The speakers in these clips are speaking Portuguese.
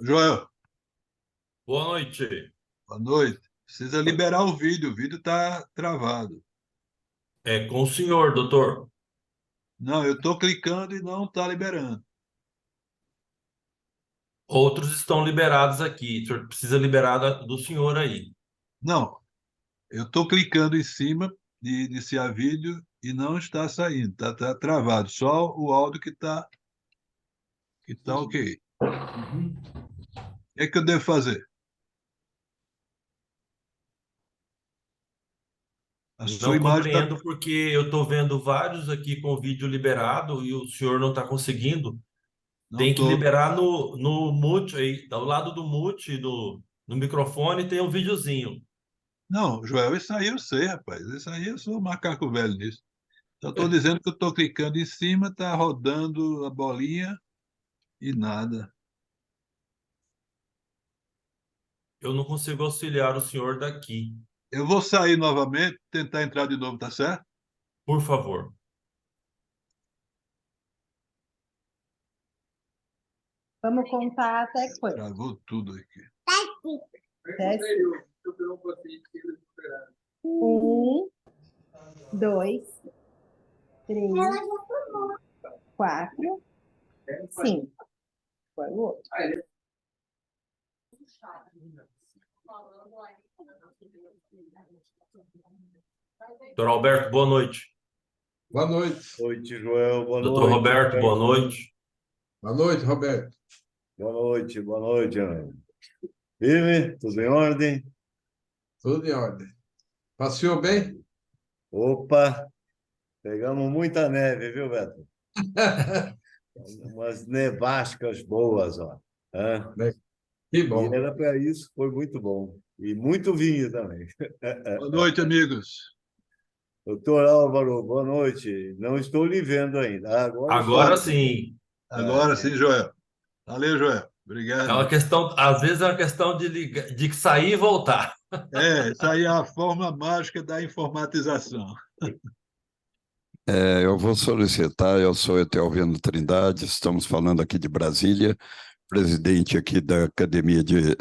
Joel, Boa noite. boa noite. Precisa liberar o vídeo está travado. É com o senhor, doutor. Não, eu estou clicando e não está liberando. Outros estão liberados aqui. O senhor precisa liberar do senhor aí. Não, eu estou clicando em cima de iniciar vídeo e não está saindo, está travado. Só o áudio que tá ok. Uhum. O que é que eu devo fazer? A sua Não imagem está. compreendo porque eu estou vendo vários aqui com o vídeo liberado e o senhor não está conseguindo. Não Tem que estou. liberar no mute aí, ao lado do mute, no microfone, tem um videozinho. Não, Joel, isso aí eu sei, rapaz. Isso aí eu sou macaco velho nisso. Só estou dizendo que eu estou clicando em cima, está rodando a bolinha e nada. Eu não consigo auxiliar o senhor daqui. Eu vou sair novamente, tentar entrar de novo, tá certo? Por favor. Vamos contar até quanto? Travou tudo aqui. Até um, dois, três, quatro, cinco. Foi o outro. Doutor Alberto, boa noite. Boa noite. Boa noite, Joel. Boa Doutor noite. Roberto, boa noite. Boa noite, Roberto. Boa noite, Ana. Firme? Tudo em ordem? Tudo em ordem. Passeou bem? Opa, pegamos muita neve, viu, Beto? Umas nevascas boas, ó. Hã? Que E bom. era para isso, foi muito bom. E muito vinho também. Boa noite, amigos. Doutor Álvaro, boa noite. Não estou lhe vendo ainda. Agora estou. Agora sim. Agora sim, Joel. Valeu, Joel. É uma Obrigado. questão, às vezes é uma questão de sair e voltar. Essa aí é a forma mágica da informatização. Eu vou solicitar, eu sou Etelvino Trindade, estamos falando aqui de Brasília, presidente aqui da Academia de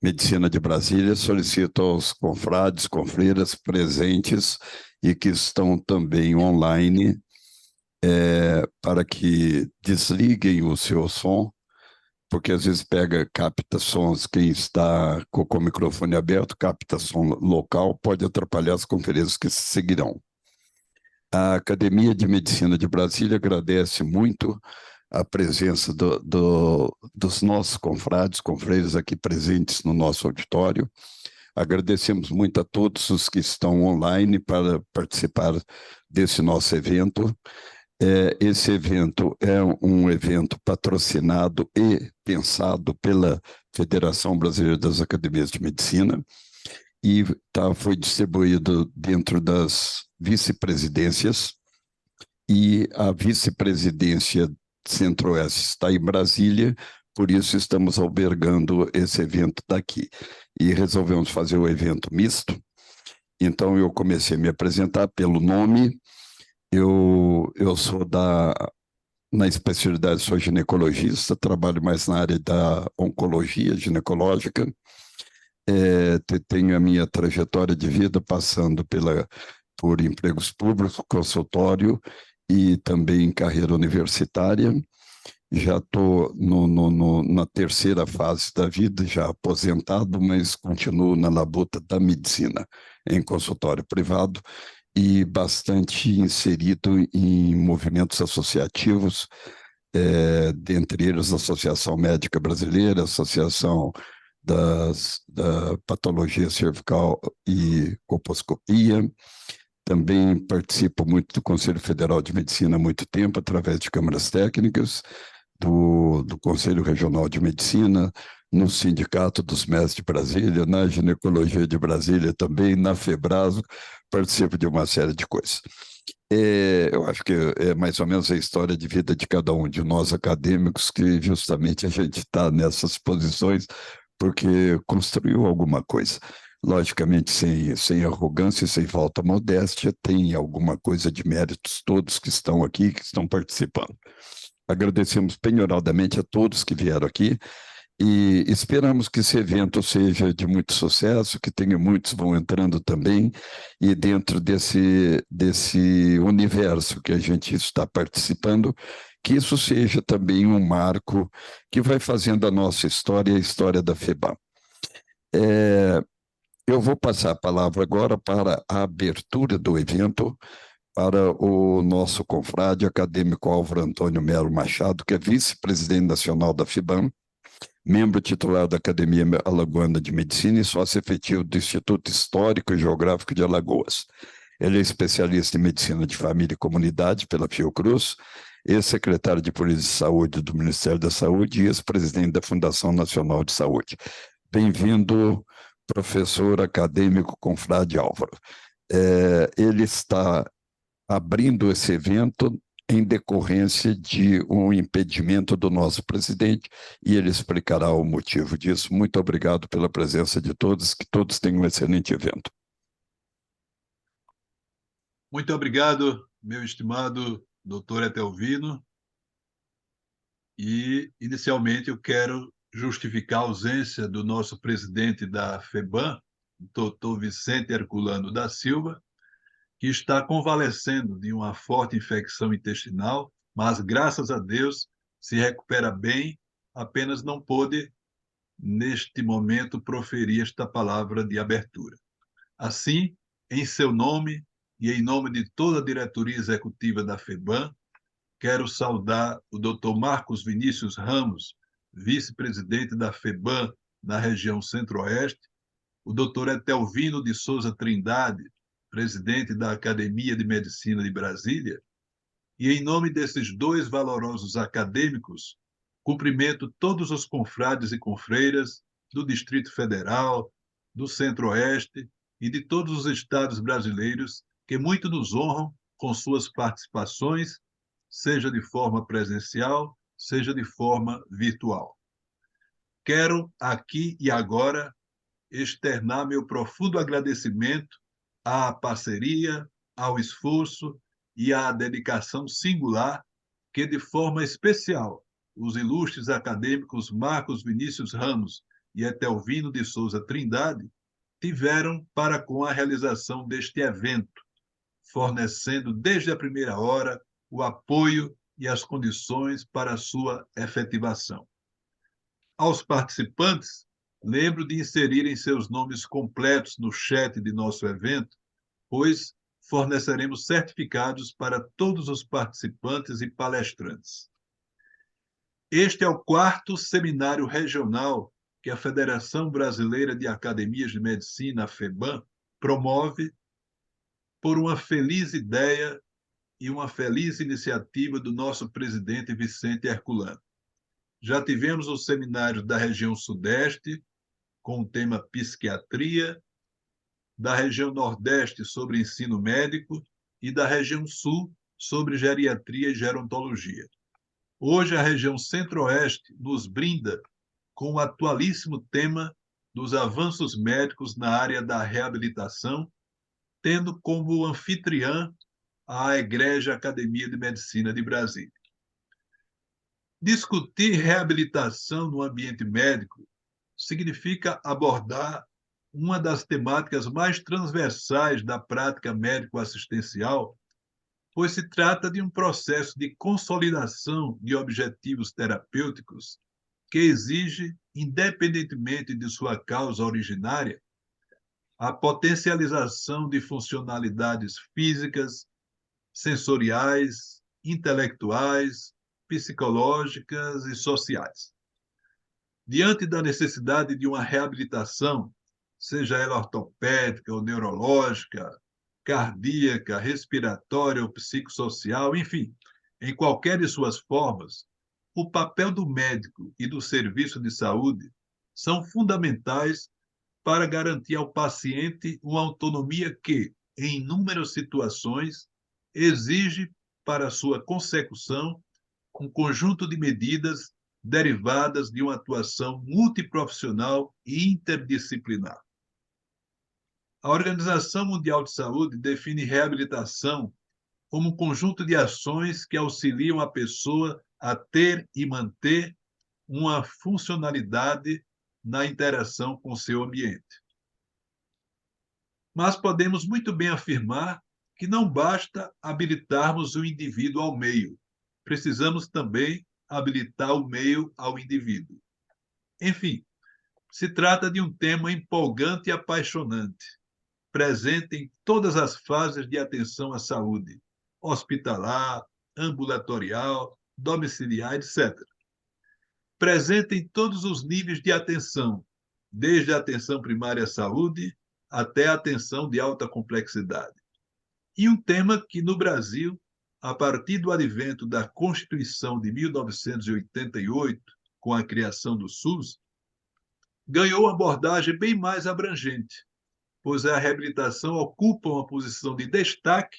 Medicina de Brasília, solicito aos confrades, confreiras presentes e que estão também online, para que desliguem o seu som, porque às vezes capta sons, quem está com o microfone aberto, capta som local, pode atrapalhar as conferências que se seguirão. A Academia de Medicina de Brasília agradece muito a presença dos nossos confrades, confreiros aqui presentes no nosso auditório. Agradecemos muito a todos os que estão online para participar desse nosso evento. Esse evento é um evento patrocinado e pensado pela Federação Brasileira das Academias de Medicina e foi distribuído dentro das vice-presidências, e a vice-presidência Centro-Oeste está em Brasília, por isso estamos albergando esse evento daqui. E resolvemos fazer o evento misto, então eu comecei a me apresentar pelo nome. Eu sou na especialidade, sou ginecologista, trabalho mais na área da oncologia ginecológica. Tenho a minha trajetória de vida passando por empregos públicos, consultório e também carreira universitária. Já estou na terceira fase da vida, já aposentado, mas continuo na labuta da medicina, em consultório privado e bastante inserido em movimentos associativos, dentre eles a Associação Médica Brasileira, Associação da Patologia Cervical e Colposcopia. Também participo muito do Conselho Federal de Medicina há muito tempo, através de câmaras técnicas, do Conselho Regional de Medicina, no Sindicato dos Mestres de Brasília, na Ginecologia de Brasília também, na FEBRASO, participo de uma série de coisas. Eu acho que é mais ou menos a história de vida de cada um de nós acadêmicos, que justamente a gente está nessas posições porque construiu alguma coisa. Logicamente, sem arrogância e sem falta modéstia, tem alguma coisa de méritos todos que estão aqui, que estão participando. Agradecemos penhoradamente a todos que vieram aqui E esperamos que esse evento seja de muito sucesso, que tenha muitos vão entrando também, e dentro desse universo que a gente está participando, que isso seja também um marco que vai fazendo a nossa história, a história da FEBAM. Eu vou passar a palavra agora para a abertura do evento, para o nosso confrade acadêmico Álvaro Antônio Melo Machado, que é vice-presidente nacional da FEBAM, membro titular da Academia Alagoana de Medicina e sócio efetivo do Instituto Histórico e Geográfico de Alagoas. Ele é especialista em Medicina de Família e Comunidade pela Fiocruz, ex-secretário de Polícia de Saúde do Ministério da Saúde e ex-presidente da Fundação Nacional de Saúde. Bem-vindo, professor acadêmico confrade Álvaro. Ele está abrindo esse evento em decorrência de um impedimento do nosso presidente, e ele explicará o motivo disso. Muito obrigado pela presença de todos, que todos tenham um excelente evento. Muito obrigado, meu estimado doutor Etelvino. E, inicialmente, eu quero justificar a ausência do nosso presidente da FEBAM, doutor Vicente Herculano da Silva, que está convalescendo de uma forte infecção intestinal, mas, graças a Deus, se recupera bem, apenas não pôde, neste momento, proferir esta palavra de abertura. Assim, em seu nome e em nome de toda a diretoria executiva da FEBAM, quero saudar o Dr. Marcos Vinícius Ramos, vice-presidente da FEBAM na região Centro-Oeste, o Dr. Etelvino de Souza Trindade, presidente da Academia de Medicina de Brasília, e em nome desses dois valorosos acadêmicos, cumprimento todos os confrades e confreiras do Distrito Federal, do Centro-Oeste e de todos os estados brasileiros que muito nos honram com suas participações, seja de forma presencial, seja de forma virtual. Quero aqui e agora externar meu profundo agradecimento à parceria, ao esforço e à dedicação singular que, de forma especial, os ilustres acadêmicos Marcos Vinícius Ramos e Etelvino de Souza Trindade tiveram para com a realização deste evento, fornecendo desde a primeira hora o apoio e as condições para a sua efetivação. Aos participantes, lembro de inserirem seus nomes completos no chat de nosso evento, pois forneceremos certificados para todos os participantes e palestrantes. Este é o 4º seminário regional que a Federação Brasileira de Academias de Medicina, a FEBAM, promove por uma feliz ideia e uma feliz iniciativa do nosso presidente Vicente Herculano. Já tivemos o seminário da região Sudeste, com o tema Psiquiatria, da região Nordeste sobre ensino médico e da região Sul sobre geriatria e gerontologia. Hoje, a região Centro-Oeste nos brinda com o atualíssimo tema dos avanços médicos na área da reabilitação, tendo como anfitriã a Egrégia Academia de Medicina de Brasília. Discutir reabilitação no ambiente médico significa abordar uma das temáticas mais transversais da prática médico-assistencial, pois se trata de um processo de consolidação de objetivos terapêuticos que exige, independentemente de sua causa originária, a potencialização de funcionalidades físicas, sensoriais, intelectuais, psicológicas e sociais. Diante da necessidade de uma reabilitação, seja ela ortopédica ou neurológica, cardíaca, respiratória ou psicossocial, enfim, em qualquer de suas formas, o papel do médico e do serviço de saúde são fundamentais para garantir ao paciente uma autonomia que, em inúmeras situações, exige para sua consecução um conjunto de medidas derivadas de uma atuação multiprofissional e interdisciplinar. A Organização Mundial de Saúde define reabilitação como um conjunto de ações que auxiliam a pessoa a ter e manter uma funcionalidade na interação com seu ambiente. Mas podemos muito bem afirmar que não basta habilitarmos o indivíduo ao meio, precisamos também habilitar o meio ao indivíduo. Enfim, se trata de um tema empolgante e apaixonante, presente em todas as fases de atenção à saúde, hospitalar, ambulatorial, domiciliar, etc. Presente em todos os níveis de atenção, desde a atenção primária à saúde até a atenção de alta complexidade. E um tema que, no Brasil, a partir do advento da Constituição de 1988, com a criação do SUS, ganhou uma abordagem bem mais abrangente, pois a reabilitação ocupa uma posição de destaque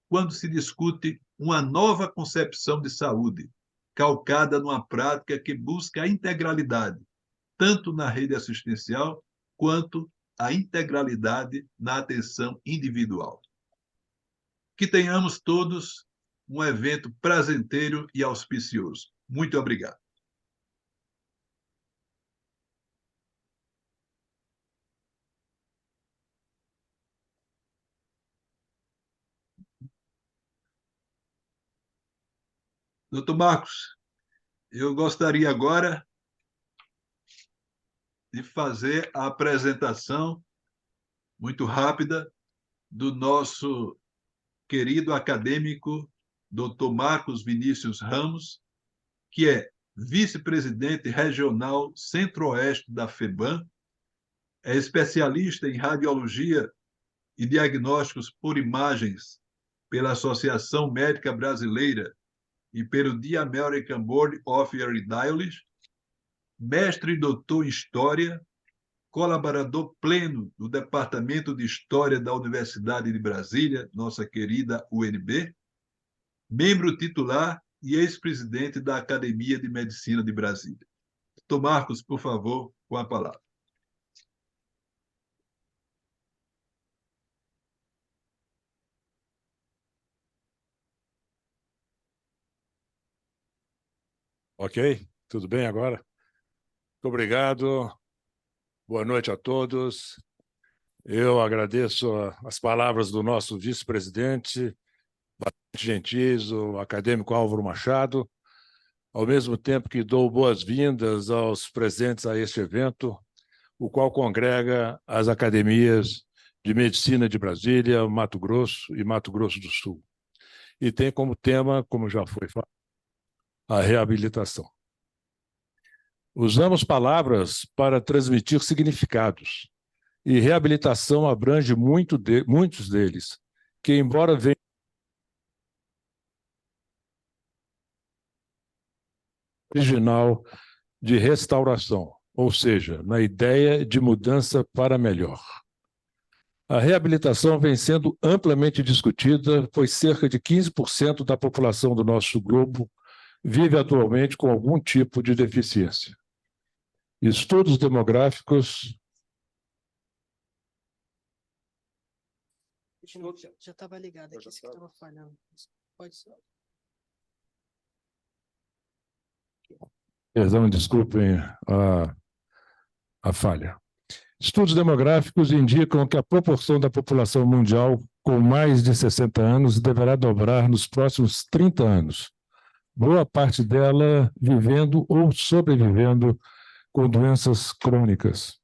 quando se discute uma nova concepção de saúde, calcada numa prática que busca a integralidade, tanto na rede assistencial quanto a integralidade na atenção individual. Que tenhamos todos um evento prazenteiro e auspicioso. Muito obrigado. Doutor Marcos, eu gostaria agora de fazer a apresentação muito rápida do nosso querido acadêmico, Dr. Marcos Vinícius Ramos, que é vice-presidente regional Centro-Oeste da FEBAM, é especialista em radiologia e diagnósticos por imagens pela Associação Médica Brasileira e pelo The American Board of Radiology, mestre e doutor em História, colaborador pleno do Departamento de História da Universidade de Brasília, nossa querida UNB, membro titular e ex-presidente da Academia de Medicina de Brasília. Doutor Marcos, por favor, com a palavra. Ok, tudo bem agora? Muito obrigado, boa noite a todos. Eu agradeço as palavras do nosso vice-presidente, bastante gentis, o acadêmico Álvaro Machado, ao mesmo tempo que dou boas-vindas aos presentes a este evento, o qual congrega as academias de Medicina de Brasília, Mato Grosso e Mato Grosso do Sul. E tem como tema, como já foi falado, a reabilitação. Usamos palavras para transmitir significados, e reabilitação abrange muitos deles, que, embora venham original de restauração, ou seja, na ideia de mudança para melhor. A reabilitação vem sendo amplamente discutida, pois cerca de 15% da população do nosso globo vive atualmente com algum tipo de deficiência. Estudos demográficos... Já estava ligado aqui, isso que estava falhando. Pode ser. Perdão, desculpem a falha. Estudos demográficos indicam que a proporção da população mundial com mais de 60 anos deverá dobrar nos próximos 30 anos. Boa parte dela vivendo ou sobrevivendo com doenças crônicas.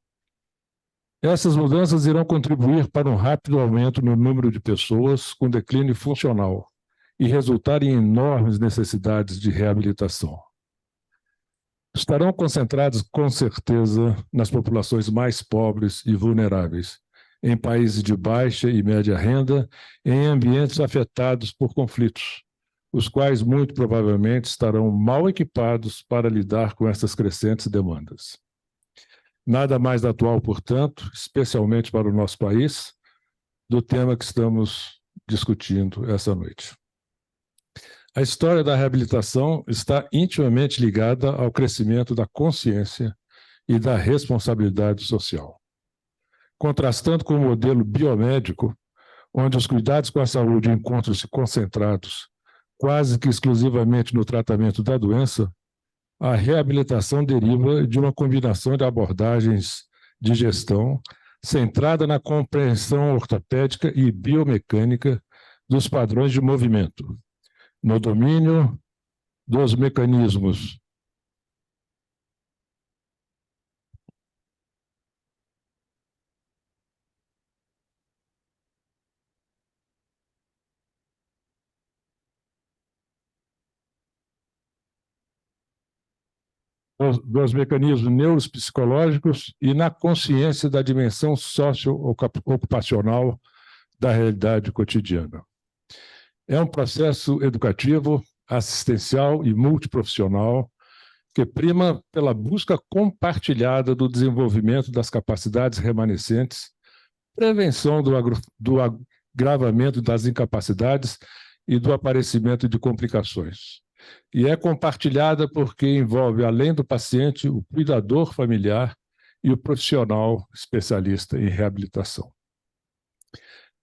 Essas mudanças irão contribuir para um rápido aumento no número de pessoas com declínio funcional e resultar em enormes necessidades de reabilitação. Estarão concentrados, com certeza, nas populações mais pobres e vulneráveis, em países de baixa e média renda, em ambientes afetados por conflitos, os quais muito provavelmente estarão mal equipados para lidar com essas crescentes demandas. Nada mais atual, portanto, especialmente para o nosso país, do tema que estamos discutindo essa noite. A história da reabilitação está intimamente ligada ao crescimento da consciência e da responsabilidade social. Contrastando com o modelo biomédico, onde os cuidados com a saúde encontram-se concentrados quase que exclusivamente no tratamento da doença, A reabilitação deriva de uma combinação de abordagens de gestão centrada na compreensão ortopédica e biomecânica dos padrões de movimento, no domínio dos mecanismos dos mecanismos neuropsicológicos e na consciência da dimensão socio-ocupacional da realidade cotidiana. É um processo educativo, assistencial e multiprofissional que prima pela busca compartilhada do desenvolvimento das capacidades remanescentes, prevenção do agravamento das incapacidades e do aparecimento de complicações. E é compartilhada porque envolve, além do paciente, o cuidador familiar e o profissional especialista em reabilitação.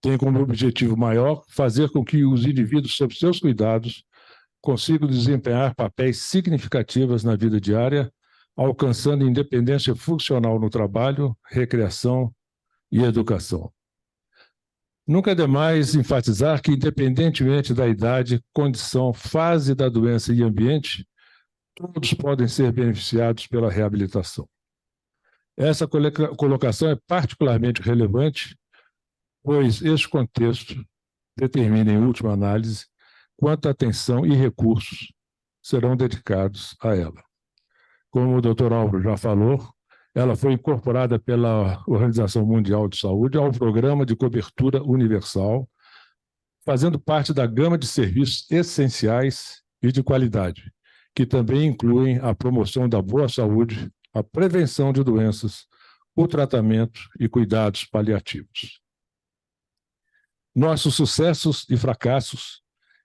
Tem como objetivo maior fazer com que os indivíduos, sob seus cuidados, consigam desempenhar papéis significativos na vida diária, alcançando independência funcional no trabalho, recreação e educação. Nunca é demais enfatizar que, independentemente da idade, condição, fase da doença e ambiente, todos podem ser beneficiados pela reabilitação. Essa colocação é particularmente relevante, pois este contexto determina, em última análise, quanta atenção e recursos serão dedicados a ela. Como o Dr. Álvaro já falou, ela foi incorporada pela Organização Mundial de Saúde ao Programa de Cobertura Universal, fazendo parte da gama de serviços essenciais e de qualidade, que também incluem a promoção da boa saúde, a prevenção de doenças, o tratamento e cuidados paliativos. Nossos sucessos e fracassos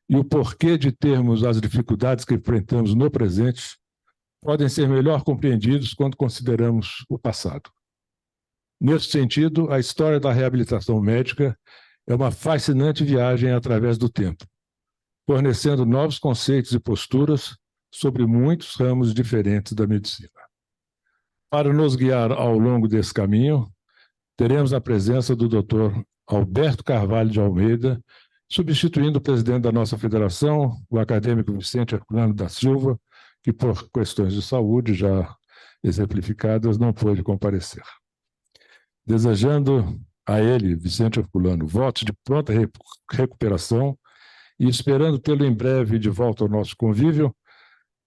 e o porquê de termos as dificuldades que enfrentamos no presente podem ser melhor compreendidos quando consideramos o passado. Nesse sentido, a história da reabilitação médica é uma fascinante viagem através do tempo, fornecendo novos conceitos e posturas sobre muitos ramos diferentes da medicina. Para nos guiar ao longo desse caminho, teremos a presença do Dr. Alberto Carvalho de Almeida, substituindo o presidente da nossa federação, o acadêmico Vicente Herculano da Silva, que por questões de saúde já exemplificadas não pôde comparecer. Desejando a ele, Vicente Herculano, votos de pronta recuperação e esperando tê-lo em breve de volta ao nosso convívio,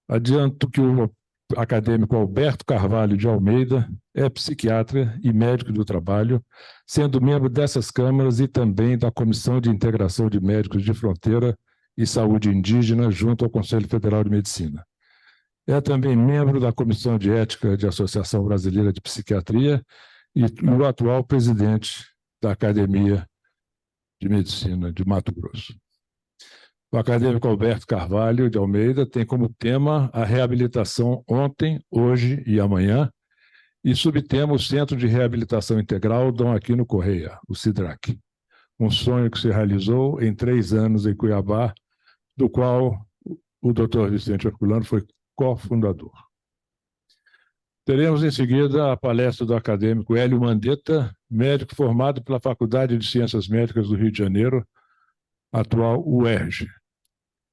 adianto que o acadêmico Alberto Carvalho de Almeida é psiquiatra e médico do trabalho, sendo membro dessas câmaras e também da Comissão de Integração de Médicos de Fronteira e Saúde Indígena junto ao Conselho Federal de Medicina. É também membro da Comissão de Ética da Associação Brasileira de Psiquiatria e o atual presidente da Academia de Medicina de Mato Grosso. O acadêmico Alberto Carvalho de Almeida tem como tema a reabilitação ontem, hoje e amanhã, e subtema o Centro de Reabilitação Integral Dom Aquino Correia, o CIDRAC, um sonho que se realizou em 3 anos em Cuiabá, do qual o Dr. Vicente Herculano foi cofundador. Teremos em seguida a palestra do acadêmico Hélio Mandetta, médico formado pela Faculdade de Ciências Médicas do Rio de Janeiro, atual UERJ.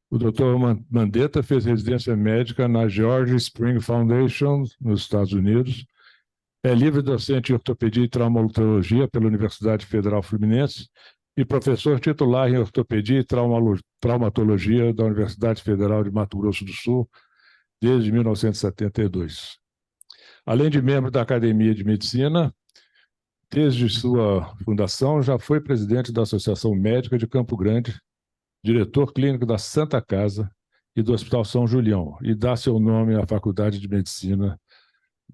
O Dr. Mandetta fez residência médica na George Spring Foundation, nos Estados Unidos, é livre docente em ortopedia e traumatologia pela Universidade Federal Fluminense e professor titular em ortopedia e traumatologia da Universidade Federal de Mato Grosso do Sul, desde 1972. Além de membro da Academia de Medicina, desde sua fundação, já foi presidente da Associação Médica de Campo Grande, diretor clínico da Santa Casa e do Hospital São Julião, e dá seu nome à Faculdade de Medicina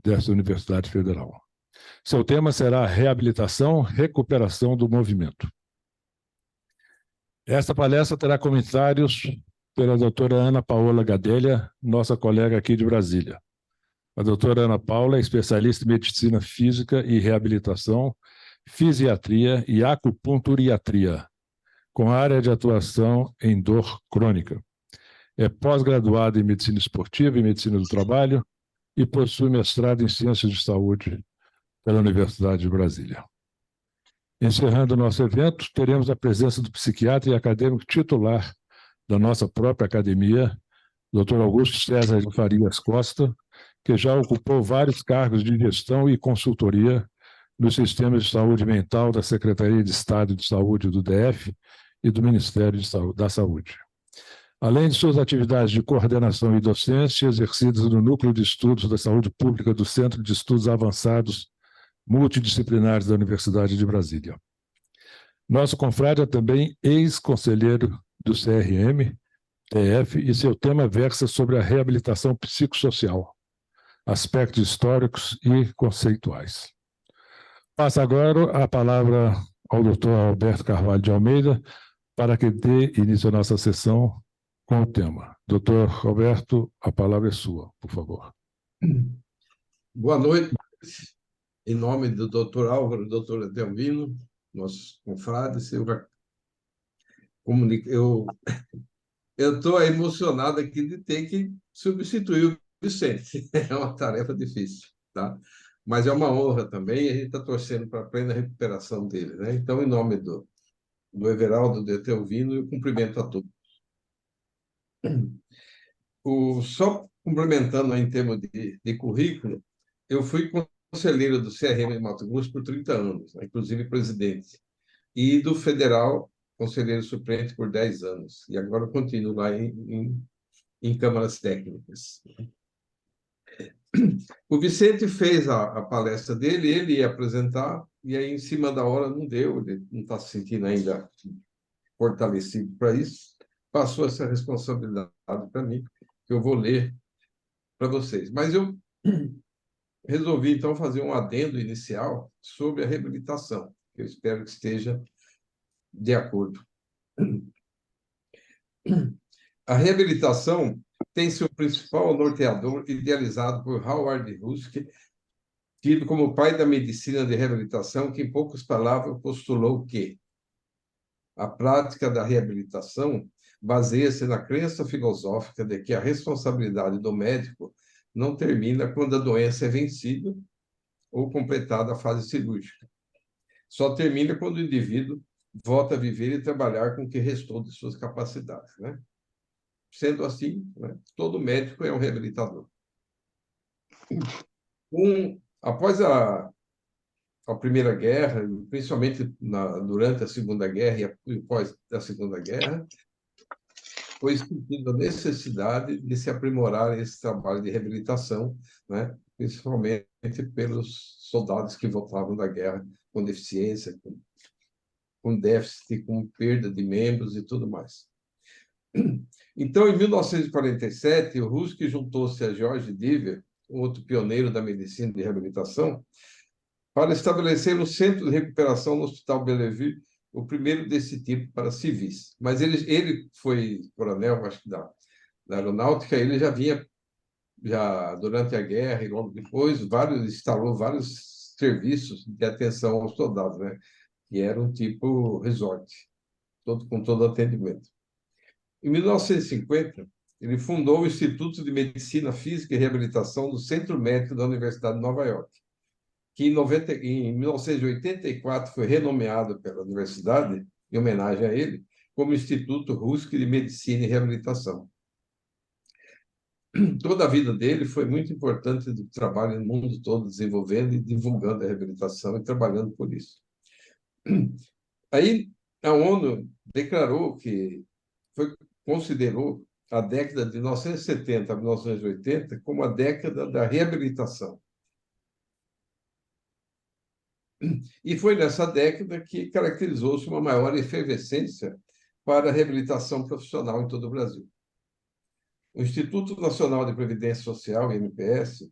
dessa Universidade Federal. Seu tema será reabilitação, recuperação do movimento. Esta palestra terá comentários pela doutora Ana Paola Gadelha, nossa colega aqui de Brasília. A doutora Ana Paula é especialista em medicina física e reabilitação, fisiatria e acupunturiatria, com área de atuação em dor crônica. É pós-graduado em Medicina Esportiva e Medicina do Trabalho e possui mestrado em Ciências de Saúde pela Universidade de Brasília. Encerrando o nosso evento, teremos a presença do psiquiatra e acadêmico titular da nossa própria academia, Dr. Augusto César de Farias Costa, que já ocupou vários cargos de gestão e consultoria nos sistemas de saúde mental da Secretaria de Estado de Saúde do DF e do Ministério da Saúde. Além de suas atividades de coordenação e docência exercidas no Núcleo de Estudos da Saúde Pública do Centro de Estudos Avançados Multidisciplinares da Universidade de Brasília. Nosso confrade é também ex-conselheiro do CRM, TF, e seu tema versa sobre a reabilitação psicossocial, aspectos históricos e conceituais. Passo agora a palavra ao Dr. Alberto Carvalho de Almeida para que dê início à nossa sessão com o tema. Dr. Alberto, a palavra é sua, por favor. Boa noite. Em nome do Dr. Álvaro e do Dr. Adelmino, nossos confrades, eu estou emocionado aqui de ter que substituir o Vicente. É uma tarefa difícil, tá? Mas é uma honra também, e a gente está torcendo para a plena recuperação dele, né? Então, em nome do Everaldo, do Etelvino, eu cumprimento a todos. Só complementando em termos de currículo, eu fui conselheiro do CRM de Mato Grosso por 30 anos, né? Inclusive presidente, e do Federal, conselheiro suplente por 10 anos, e agora continuo lá em câmaras técnicas. O Vicente fez a palestra dele, ele ia apresentar, e aí, em cima da hora, não deu, ele não está se sentindo ainda fortalecido para isso, passou essa responsabilidade para mim, que eu vou ler para vocês. Mas eu resolvi, então, fazer um adendo inicial sobre a reabilitação, que eu espero que esteja de acordo. A reabilitação tem seu principal norteador idealizado por Howard Husk, tido como pai da medicina de reabilitação, que, em poucas palavras, postulou que a prática da reabilitação baseia-se na crença filosófica de que a responsabilidade do médico não termina quando a doença é vencida ou completada a fase cirúrgica. Só termina quando o indivíduo volta a viver e trabalhar com o que restou de suas capacidades, né? Sendo assim, né, todo médico é um reabilitador. Após a Primeira Guerra, principalmente durante a Segunda Guerra e após a Segunda Guerra, foi sentida a necessidade de se aprimorar esse trabalho de reabilitação, né, principalmente pelos soldados que voltavam da guerra com deficiência, com déficit, com perda de membros e tudo mais. Então, em 1947, o Husk juntou-se a George Diver, outro pioneiro da medicina de reabilitação, para estabelecer um centro de recuperação no Hospital Bellevue, o primeiro desse tipo para civis. Mas ele foi coronel, acho que da aeronáutica, ele já vinha, durante a guerra e logo depois, instalou vários serviços de atenção aos soldados, né? Que era um tipo resort, com todo atendimento. Em 1950, ele fundou o Instituto de Medicina Física e Reabilitação do Centro Médico da Universidade de Nova York, que em 1984 foi renomeado pela universidade, em homenagem a ele, como Instituto Husk de Medicina e Reabilitação. Toda a vida dele foi muito importante do trabalho no mundo todo, desenvolvendo e divulgando a reabilitação e trabalhando por isso. Aí a ONU declarou considerou a década de 1970 a 1980 como a década da reabilitação. E foi nessa década que caracterizou-se uma maior efervescência para a reabilitação profissional em todo o Brasil. O Instituto Nacional de Previdência Social, INPS,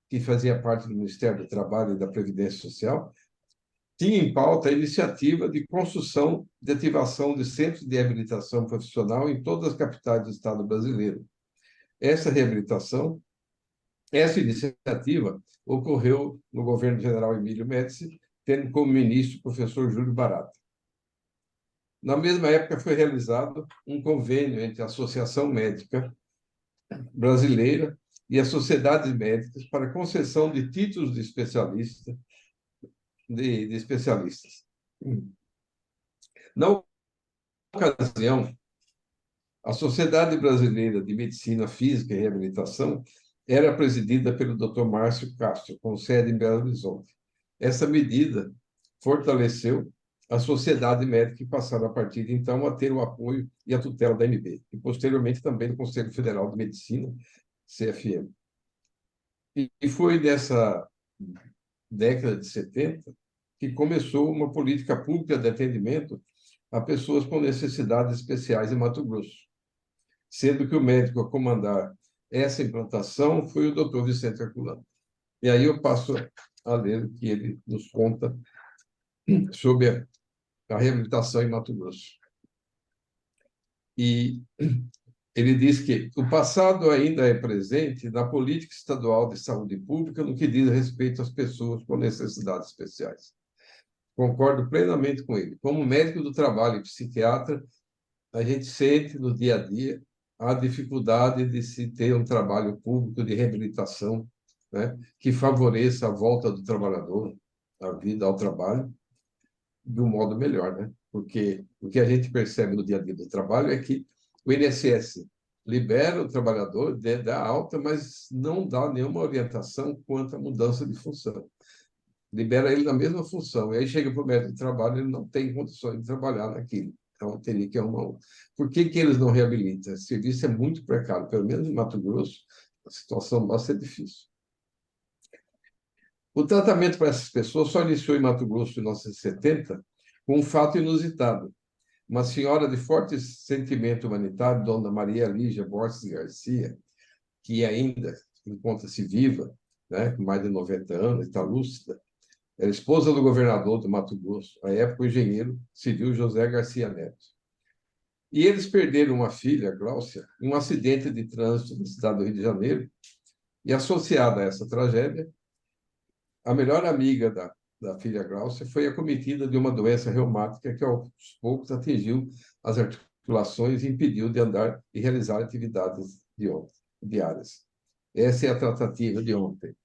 que fazia parte do Ministério do Trabalho e da Previdência Social, tinha em pauta a iniciativa de construção de ativação de centros de reabilitação profissional em todas as capitais do Estado brasileiro. Essa iniciativa ocorreu no governo general Emílio Médici, tendo como ministro o professor Júlio Barata. Na mesma época, foi realizado um convênio entre a Associação Médica Brasileira e as sociedades médicas para concessão de títulos de especialista, de especialistas. Na ocasião, a Sociedade Brasileira de Medicina Física e Reabilitação era presidida pelo Dr. Márcio Castro, com sede em Belo Horizonte. Essa medida fortaleceu a sociedade médica e passaram, a partir de então, a ter o apoio e a tutela da ANB, e posteriormente também do Conselho Federal de Medicina, CFM. E foi nessa década de 70 que começou uma política pública de atendimento a pessoas com necessidades especiais em Mato Grosso, sendo que o médico a comandar essa implantação foi o Dr. Vicente Herculano. E aí eu passo a ler o que ele nos conta sobre a reabilitação em Mato Grosso. E ele diz que o passado ainda é presente na política estadual de saúde pública no que diz respeito às pessoas com necessidades especiais. Concordo plenamente com ele. Como médico do trabalho e psiquiatra, a gente sente no dia a dia a dificuldade de se ter um trabalho público de reabilitação, né, que favoreça a volta do trabalhador à vida, ao trabalho, de um modo melhor, né? Porque o que a gente percebe no dia a dia do trabalho é que o INSS libera o trabalhador, dá alta, mas não dá nenhuma orientação quanto à mudança de função. Libera ele na mesma função. E aí chega para o médico de trabalho, ele não tem condições de trabalhar naquilo. Então, teria que arrumar um. Por que eles não reabilitam? Esse serviço é muito precário. Pelo menos em Mato Grosso, a situação vai ser difícil. O tratamento para essas pessoas só iniciou em Mato Grosso em 1970 com um fato inusitado. Uma senhora de forte sentimento humanitário, Dona Maria Lígia Borges Garcia, que ainda encontra-se viva, né, com mais de 90 anos, está lúcida, era esposa do governador do Mato Grosso, à época o engenheiro civil José Garcia Neto. E eles perderam uma filha, Gláucia, em um acidente de trânsito na cidade do Rio de Janeiro, e associada a essa tragédia, a melhor amiga da filha Gláucia foi acometida de uma doença reumática que, aos poucos, atingiu as articulações e impediu de andar e realizar atividades diárias. Essa é a tratativa de ontem.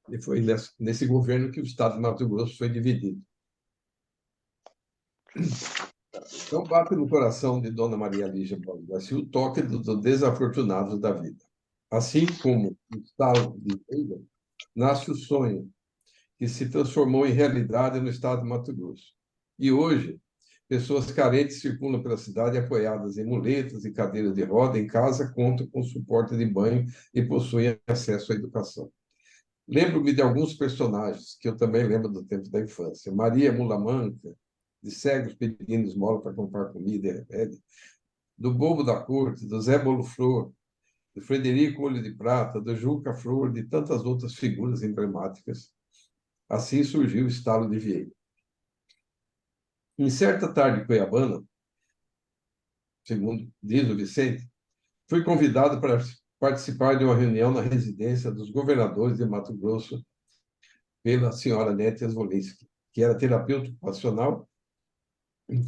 E foi nesse governo que o estado de Mato Grosso foi dividido. Então, bate no coração de Dona Maria Lígia Borges Garcia o toque dos desafortunados da vida. Assim como o estado de Leida, nasce o sonho que se transformou em realidade no estado de Mato Grosso. E hoje, pessoas carentes circulam pela cidade apoiadas em muletas e cadeiras de roda, em casa, contam com suporte de banho e possuem acesso à educação. Lembro-me de alguns personagens que eu também lembro do tempo da infância. Maria Mula Manca, de cegos pedindo esmola para comprar comida e remédio, do Bobo da Corte, do Zé Bolo Flor, do Frederico Olho de Prata, do Juca Flor, de tantas outras figuras emblemáticas. Assim surgiu o estalo de Vieira. Em certa tarde cuiabana, segundo diz o Vicente, fui convidado para participar de uma reunião na residência dos governadores de Mato Grosso pela senhora Nétia Zwolinski, que era terapeuta ocupacional,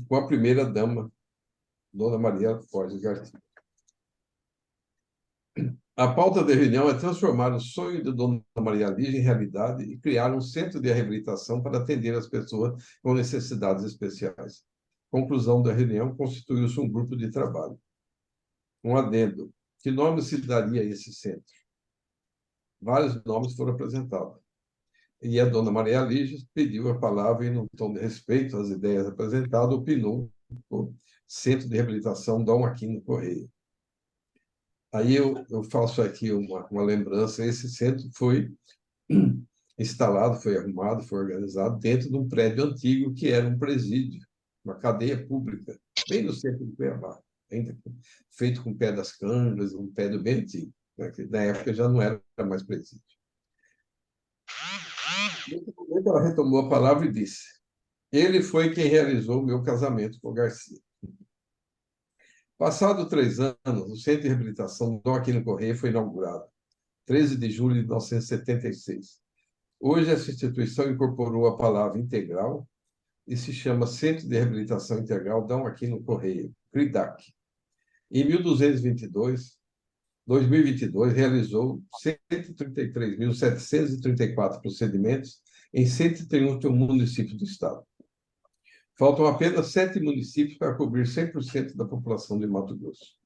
com a primeira-dama, Dona Maria Borges Garcia. A pauta da reunião é transformar o sonho de Dona Maria Lígia em realidade e criar um centro de reabilitação para atender as pessoas com necessidades especiais. Conclusão da reunião, constituiu-se um grupo de trabalho. Um adendo. Que nome se daria a esse centro? Vários nomes foram apresentados. E a Dona Maria Lígia pediu a palavra e, num tom de respeito às ideias apresentadas, opinou o Centro de Reabilitação Dom Aquino Correia. Aí eu faço aqui uma lembrança. Esse centro foi instalado, foi arrumado, foi organizado dentro de um prédio antigo que era um presídio, uma cadeia pública, bem no centro de Cuiabá, ainda feito com pedras câmeras, um prédio bem antigo, né, que na época já não era mais presídio. Nesse momento, ela retomou a palavra e disse: ele foi quem realizou o meu casamento com o Garcia. Passado 3 anos, o Centro de Reabilitação Dom Aquino Correia foi inaugurado, 13 de julho de 1976. Hoje, essa instituição incorporou a palavra integral e se chama Centro de Reabilitação Integral, dão aqui no Correio, CRIDAC. Em 2022, realizou 133.734 procedimentos em 131 municípios do Estado. Faltam apenas 7 municípios para cobrir 100% da população de Mato Grosso.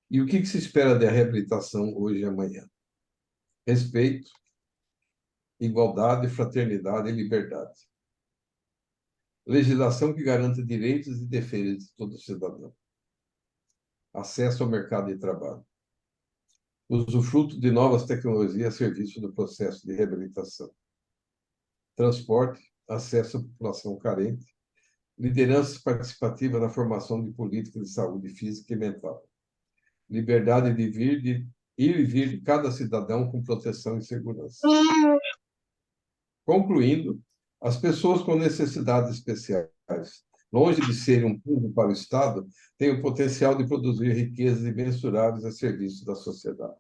E o que se espera da reabilitação hoje e amanhã? Respeito, igualdade, fraternidade e liberdade. Legislação que garanta direitos e deveres de todo cidadão. Acesso ao mercado de trabalho. Usufruto de novas tecnologias a serviço do processo de reabilitação. Transporte, acesso à população carente. Liderança participativa na formação de políticas de saúde física e mental. Liberdade de ir e vir de cada cidadão com proteção e segurança. Concluindo, as pessoas com necessidades especiais, longe de serem um público para o Estado, têm o potencial de produzir riquezas imensuráveis a serviço da sociedade.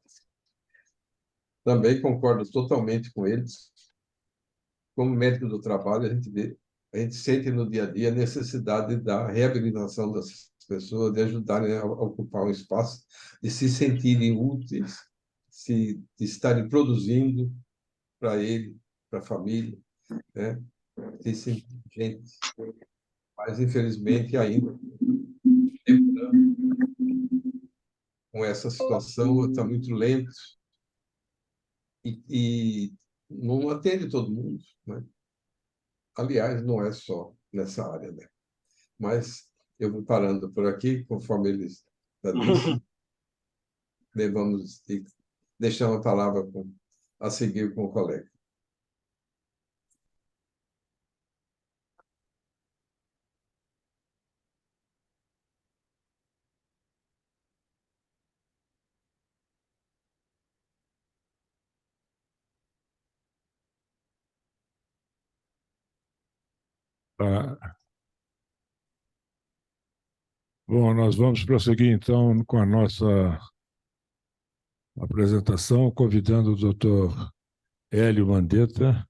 Também concordo totalmente com eles. Como médico do trabalho, a gente sente no dia a dia a necessidade da reabilitação das pessoas, de ajudarem a ocupar um espaço, de se sentirem úteis, de estarem produzindo para ele, para a família, né? De sentir gente. Mas, infelizmente, ainda com essa situação, está muito lento e não atende todo mundo, né? Aliás, não é só nessa área, né? Mas eu vou parando por aqui, conforme eles disseram. Vamos deixar uma palavra a seguir com o colega. Bom, nós vamos prosseguir, então, com a nossa apresentação, convidando o doutor Hélio Mandetta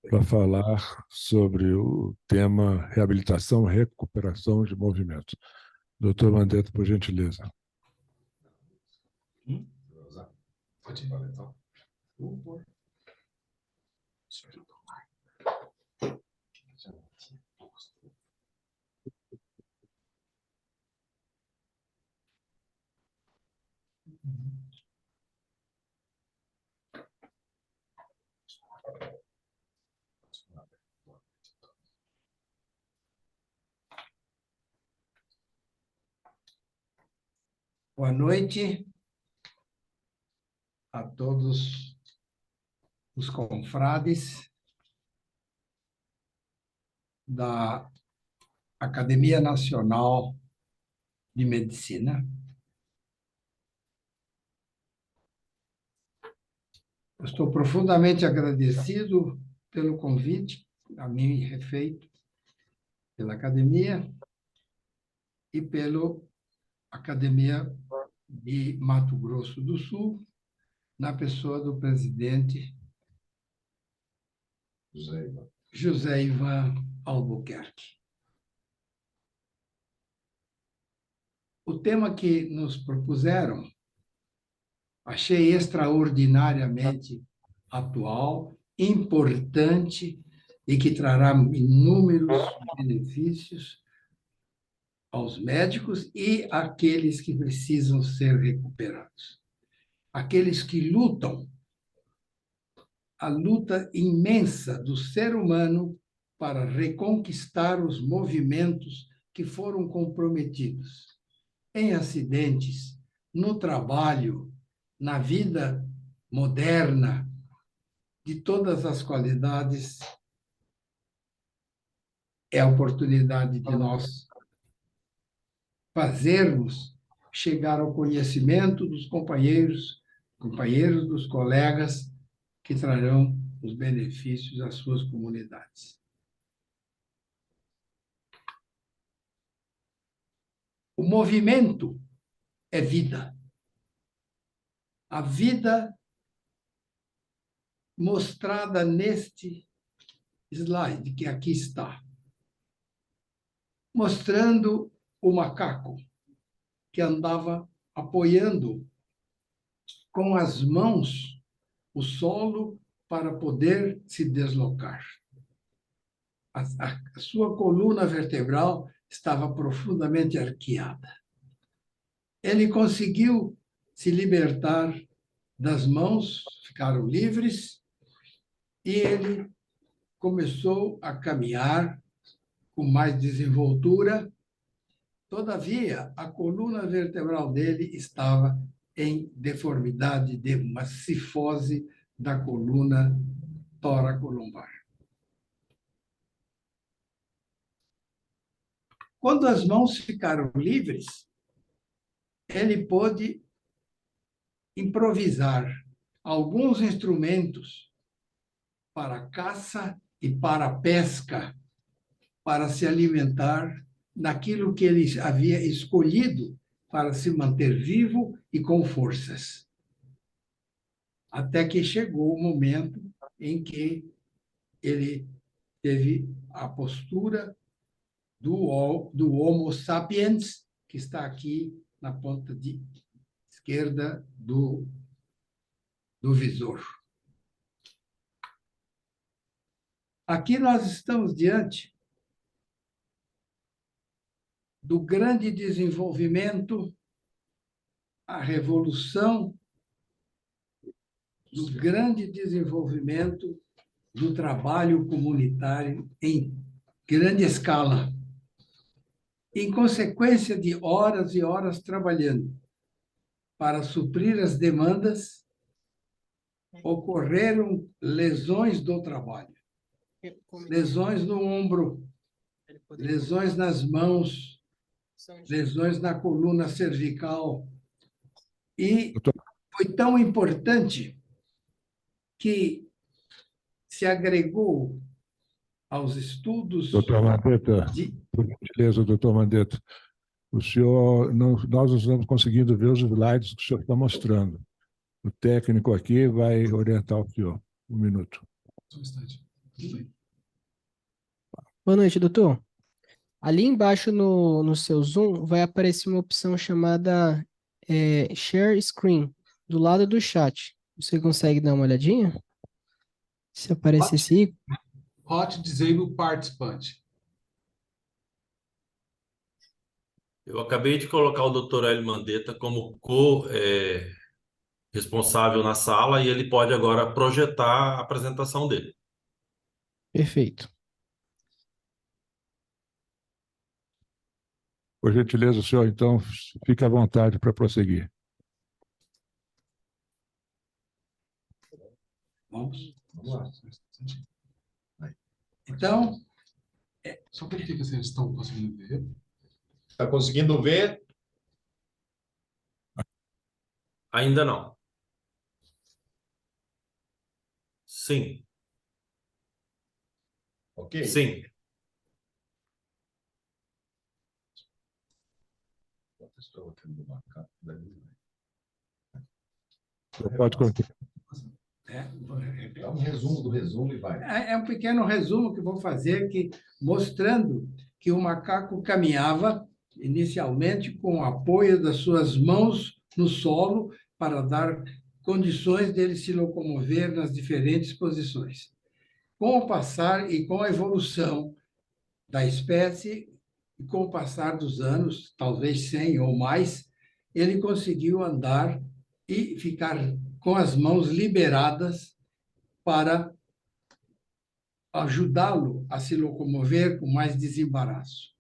para falar sobre o tema reabilitação e recuperação de movimentos. Doutor Mandetta, por gentileza. Boa noite a todos os confrades da Academia Nacional de Medicina. Eu estou profundamente agradecido pelo convite a mim feito pela Academia e pela Academia de Mato Grosso do Sul, na pessoa do presidente José Ivan Albuquerque. O tema que nos propuseram achei extraordinariamente atual, importante e que trará inúmeros benefícios aos médicos e àqueles que precisam ser recuperados. Aqueles que lutam a luta imensa do ser humano para reconquistar os movimentos que foram comprometidos em acidentes, no trabalho, na vida moderna, de todas as qualidades. É a oportunidade de nós fazermos chegar ao conhecimento dos companheiros, dos colegas, que trarão os benefícios às suas comunidades. O movimento é vida. A vida mostrada neste slide, que aqui está, mostrando o macaco que andava apoiando com as mãos o solo para poder se deslocar. A sua coluna vertebral estava profundamente arqueada. Ele conseguiu se libertar das mãos, ficaram livres, e ele começou a caminhar com mais desenvoltura. Todavia, a coluna vertebral dele estava em deformidade de uma cifose da coluna toracolombar. Quando as mãos ficaram livres, ele pôde improvisar alguns instrumentos para caça e para pesca, para se alimentar naquilo que ele havia escolhido para se manter vivo e com forças. Até que chegou o momento em que ele teve a postura do Homo sapiens, que está aqui na ponta esquerda do visor. Aqui nós estamos diante do grande desenvolvimento, a revolução do grande desenvolvimento do trabalho comunitário em grande escala. Em consequência de horas e horas trabalhando para suprir as demandas, ocorreram lesões do trabalho, lesões no ombro, lesões nas mãos, lesões na coluna cervical. E foi tão importante que se agregou aos estudos... Doutor Mandetta, por gentileza, doutor Mandetta, o senhor, nós não estamos conseguindo ver os slides que o senhor está mostrando. O técnico aqui vai orientar o senhor. Um minuto. Só um instante. Boa noite, doutor. Ali embaixo no seu Zoom vai aparecer uma opção chamada Share Screen, do lado do chat. Você consegue dar uma olhadinha? Se aparecer esse... Hot Disable Participant. Eu acabei de colocar o Dr. Hélio Mandetta como responsável na sala e ele pode agora projetar a apresentação dele. Perfeito. Por gentileza, senhor, então, fique à vontade para prosseguir. Vamos lá. Então... Só verifica se eles estão conseguindo ver. Está conseguindo ver? Ainda não. Sim. Ok. Sim. Pode continuar. Dá um resumo do resumo e vai. É um pequeno resumo que vou fazer, mostrando que o macaco caminhava inicialmente com o apoio das suas mãos no solo para dar condições dele se locomover nas diferentes posições. Com o passar e com a evolução da espécie, e com o passar dos anos, talvez 100 ou mais, ele conseguiu andar e ficar com as mãos liberadas para ajudá-lo a se locomover com mais desembaraço.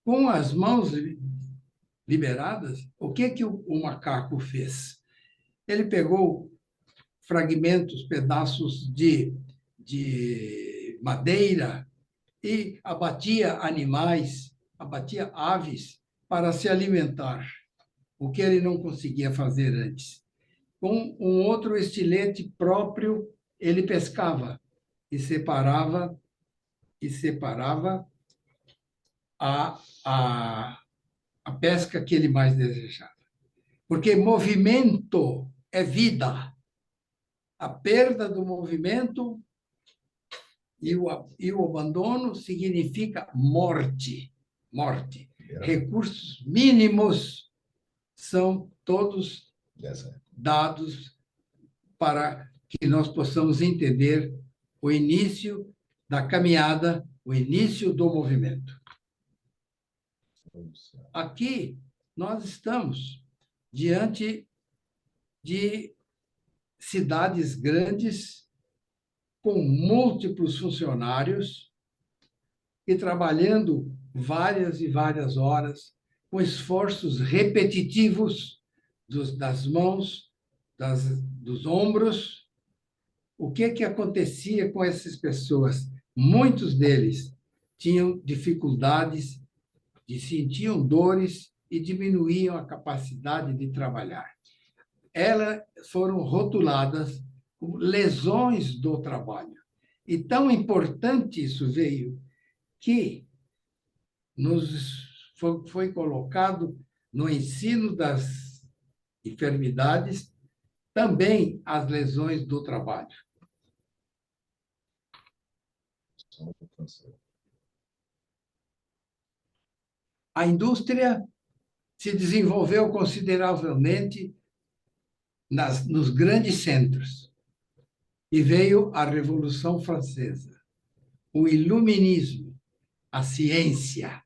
Com as mãos liberadas, o que o macaco fez? Ele pegou fragmentos, pedaços de madeira e abatia animais, abatia aves para se alimentar, o que ele não conseguia fazer antes. Com um outro estilete próprio, ele pescava e separava a pesca que ele mais desejava. Porque movimento é vida. A perda do movimento e o abandono significa morte. Morte. Recursos mínimos são todos dados para que nós possamos entender o início da caminhada, o início do movimento. Aqui, nós estamos diante de cidades grandes, com múltiplos funcionários e trabalhando várias e várias horas, com esforços repetitivos das mãos, dos ombros. O que acontecia com essas pessoas? Muitos deles tinham dificuldades, sentiam dores e diminuíam a capacidade de trabalhar. Elas foram rotuladas como lesões do trabalho. E tão importante isso veio que foi colocado no ensino das enfermidades também as lesões do trabalho. A indústria se desenvolveu consideravelmente nos grandes centros. E veio a Revolução Francesa, o Iluminismo, a ciência.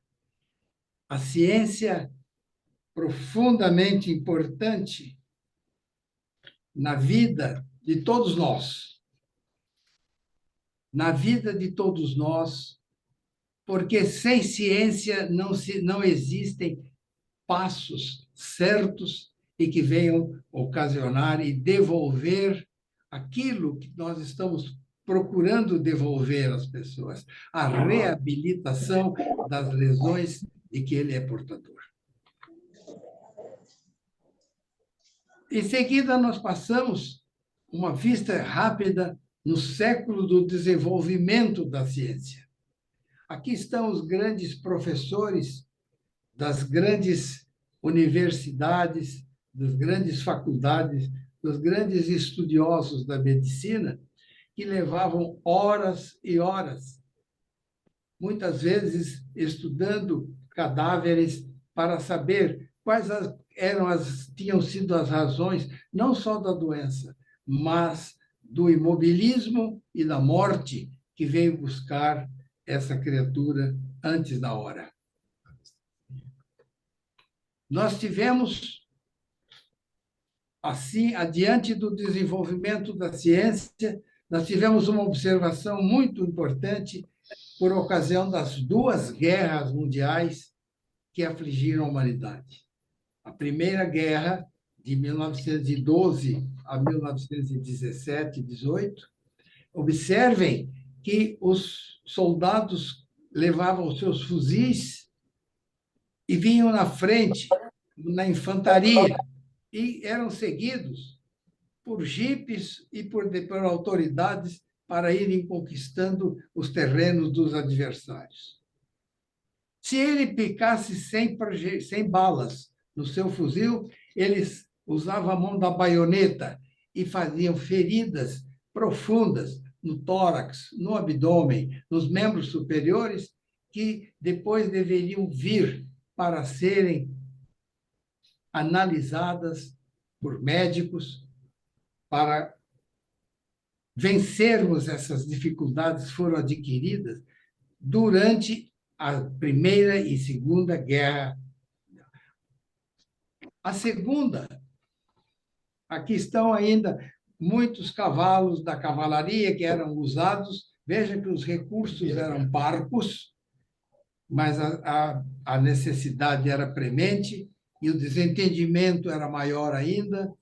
A ciência profundamente importante na vida de todos nós. Na vida de todos nós, porque sem ciência não existem passos certos e que venham ocasionar e devolver aquilo que nós estamos procurando devolver às pessoas, a reabilitação das lesões de que ele é portador. Em seguida, nós passamos uma vista rápida no século do desenvolvimento da ciência. Aqui estão os grandes professores das grandes universidades, das grandes faculdades, dos grandes estudiosos da medicina, que levavam horas e horas, muitas vezes estudando cadáveres para saber quais tinham sido as razões, não só da doença, mas do imobilismo e da morte que veio buscar essa criatura antes da hora. Nós tivemos, assim, adiante do desenvolvimento da ciência, nós tivemos uma observação muito importante por ocasião das duas guerras mundiais que afligiram a humanidade. A Primeira Guerra, de 1912 a 1917, 18, observem que os soldados levavam seus fuzis e vinham na frente, na infantaria, e eram seguidos por jipes e por autoridades para irem conquistando os terrenos dos adversários. Se ele picasse 100 balas no seu fuzil, eles usavam a mão da baioneta e faziam feridas profundas no tórax, no abdômen, nos membros superiores, que depois deveriam vir para serem analisadas por médicos, para vencermos essas dificuldades foram adquiridas durante a Primeira e Segunda Guerra. A segunda, aqui estão ainda muitos cavalos da cavalaria que eram usados. Veja que os recursos eram parcos, mas a necessidade era premente e o desentendimento era maior ainda,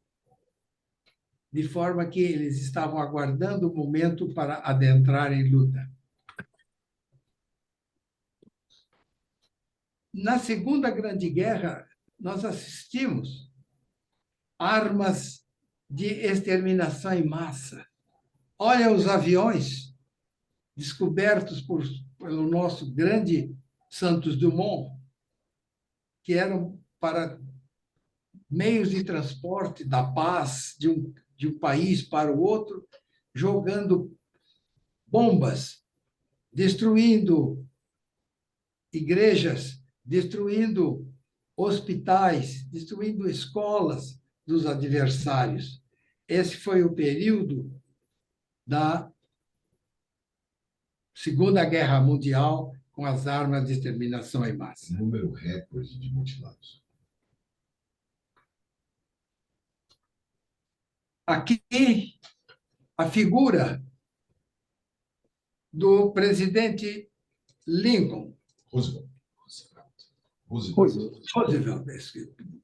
de forma que eles estavam aguardando o momento para adentrar em luta. Na Segunda Grande Guerra, nós assistimos armas de exterminação em massa. Olha os aviões descobertos pelo nosso grande Santos Dumont, que eram para meios de transporte da paz de um país para o outro, jogando bombas, destruindo igrejas, destruindo hospitais, destruindo escolas dos adversários. Esse foi o período da Segunda Guerra Mundial com as armas de exterminação em massa. Número recorde de mutilados. Aqui, a figura do presidente Lincoln. Roosevelt,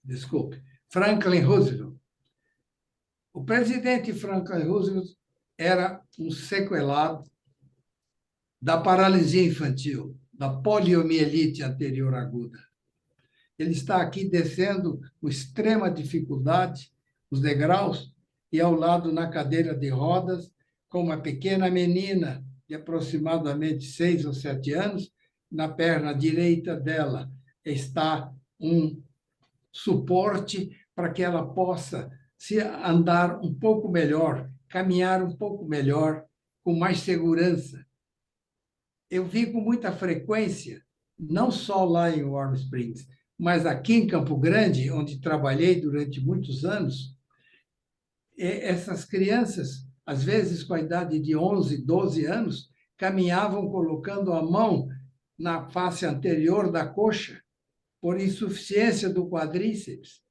desculpe. Franklin Roosevelt. O presidente Franklin Roosevelt era um sequelado da paralisia infantil, da poliomielite anterior aguda. Ele está aqui descendo com extrema dificuldade os degraus e ao lado, na cadeira de rodas, com uma pequena menina de aproximadamente 6 ou 7 anos, na perna direita dela está um suporte para que ela possa se andar um pouco melhor, caminhar um pouco melhor, com mais segurança. Eu vi com muita frequência, não só lá em Warm Springs, mas aqui em Campo Grande, onde trabalhei durante muitos anos, essas crianças, às vezes com a idade de 11, 12 anos, caminhavam colocando a mão na face anterior da coxa, por insuficiência do quadríceps,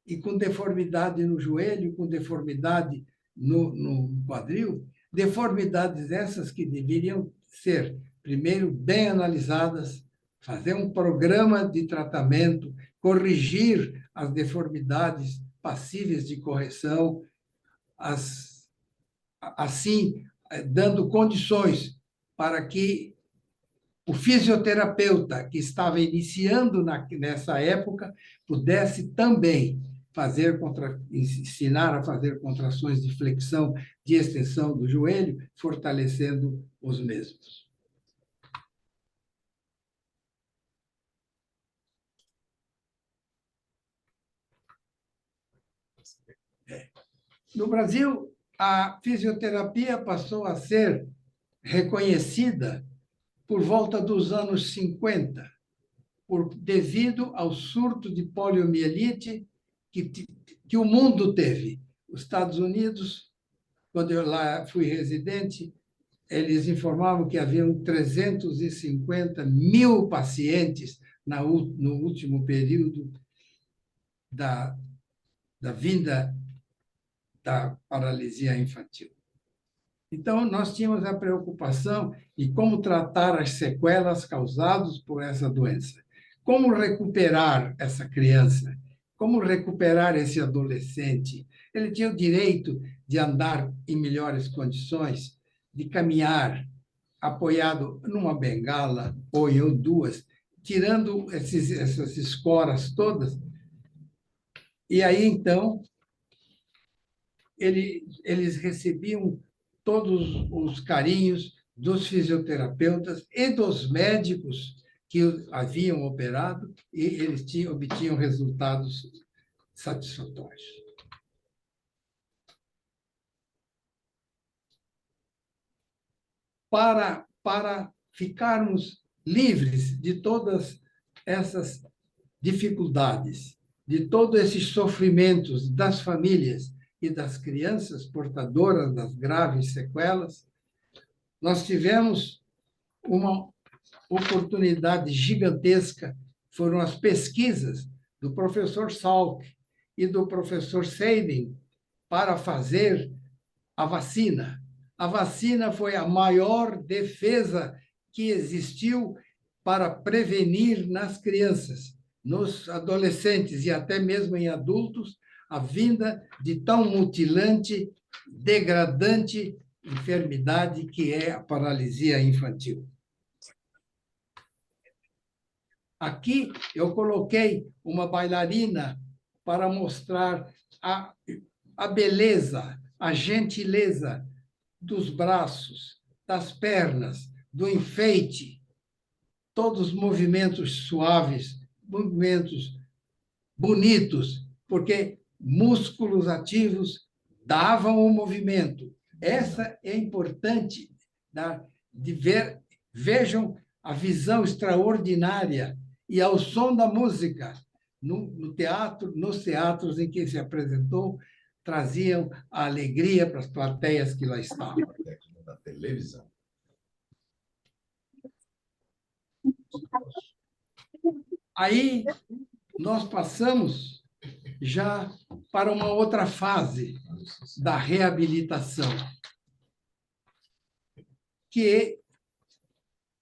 e com deformidade no joelho, com deformidade no quadril, deformidades essas que deveriam ser, primeiro, bem analisadas, fazer um programa de tratamento, corrigir as deformidades passíveis de correção, assim, dando condições para que o fisioterapeuta que estava iniciando nessa época pudesse também ensinar a fazer contrações de flexão, de extensão do joelho, fortalecendo os mesmos. No Brasil, a fisioterapia passou a ser reconhecida por volta dos anos 50, devido ao surto de poliomielite que o mundo teve. Os Estados Unidos, quando eu lá fui residente, eles informavam que haviam 350 mil pacientes no último período da vinda da paralisia infantil. Então, nós tínhamos a preocupação de como tratar as sequelas causadas por essa doença. Como recuperar essa criança? Como recuperar esse adolescente? Ele tinha o direito de andar em melhores condições, de caminhar apoiado numa bengala ou em duas, tirando essas escoras todas. E aí, então, eles recebiam todos os carinhos dos fisioterapeutas e dos médicos que haviam operado, e eles obtinham resultados satisfatórios. Para ficarmos livres de todas essas dificuldades, de todos esses sofrimentos das famílias e das crianças portadoras das graves sequelas, nós tivemos uma oportunidade gigantesca, foram as pesquisas do professor Salk e do professor Seidin para fazer a vacina. A vacina foi a maior defesa que existiu para prevenir nas crianças, nos adolescentes e até mesmo em adultos, a vinda de tão mutilante, degradante enfermidade que é a paralisia infantil. Aqui eu coloquei uma bailarina para mostrar a beleza, a gentileza dos braços, das pernas, do enfeite, todos os movimentos suaves, movimentos bonitos, porque músculos ativos davam o movimento. Essa é importante de ver. Vejam a visão extraordinária e ao som da música no teatro, nos teatros em que se apresentou, traziam a alegria para as plateias que lá estavam. Da televisão. Aí nós passamos já para uma outra fase da reabilitação, que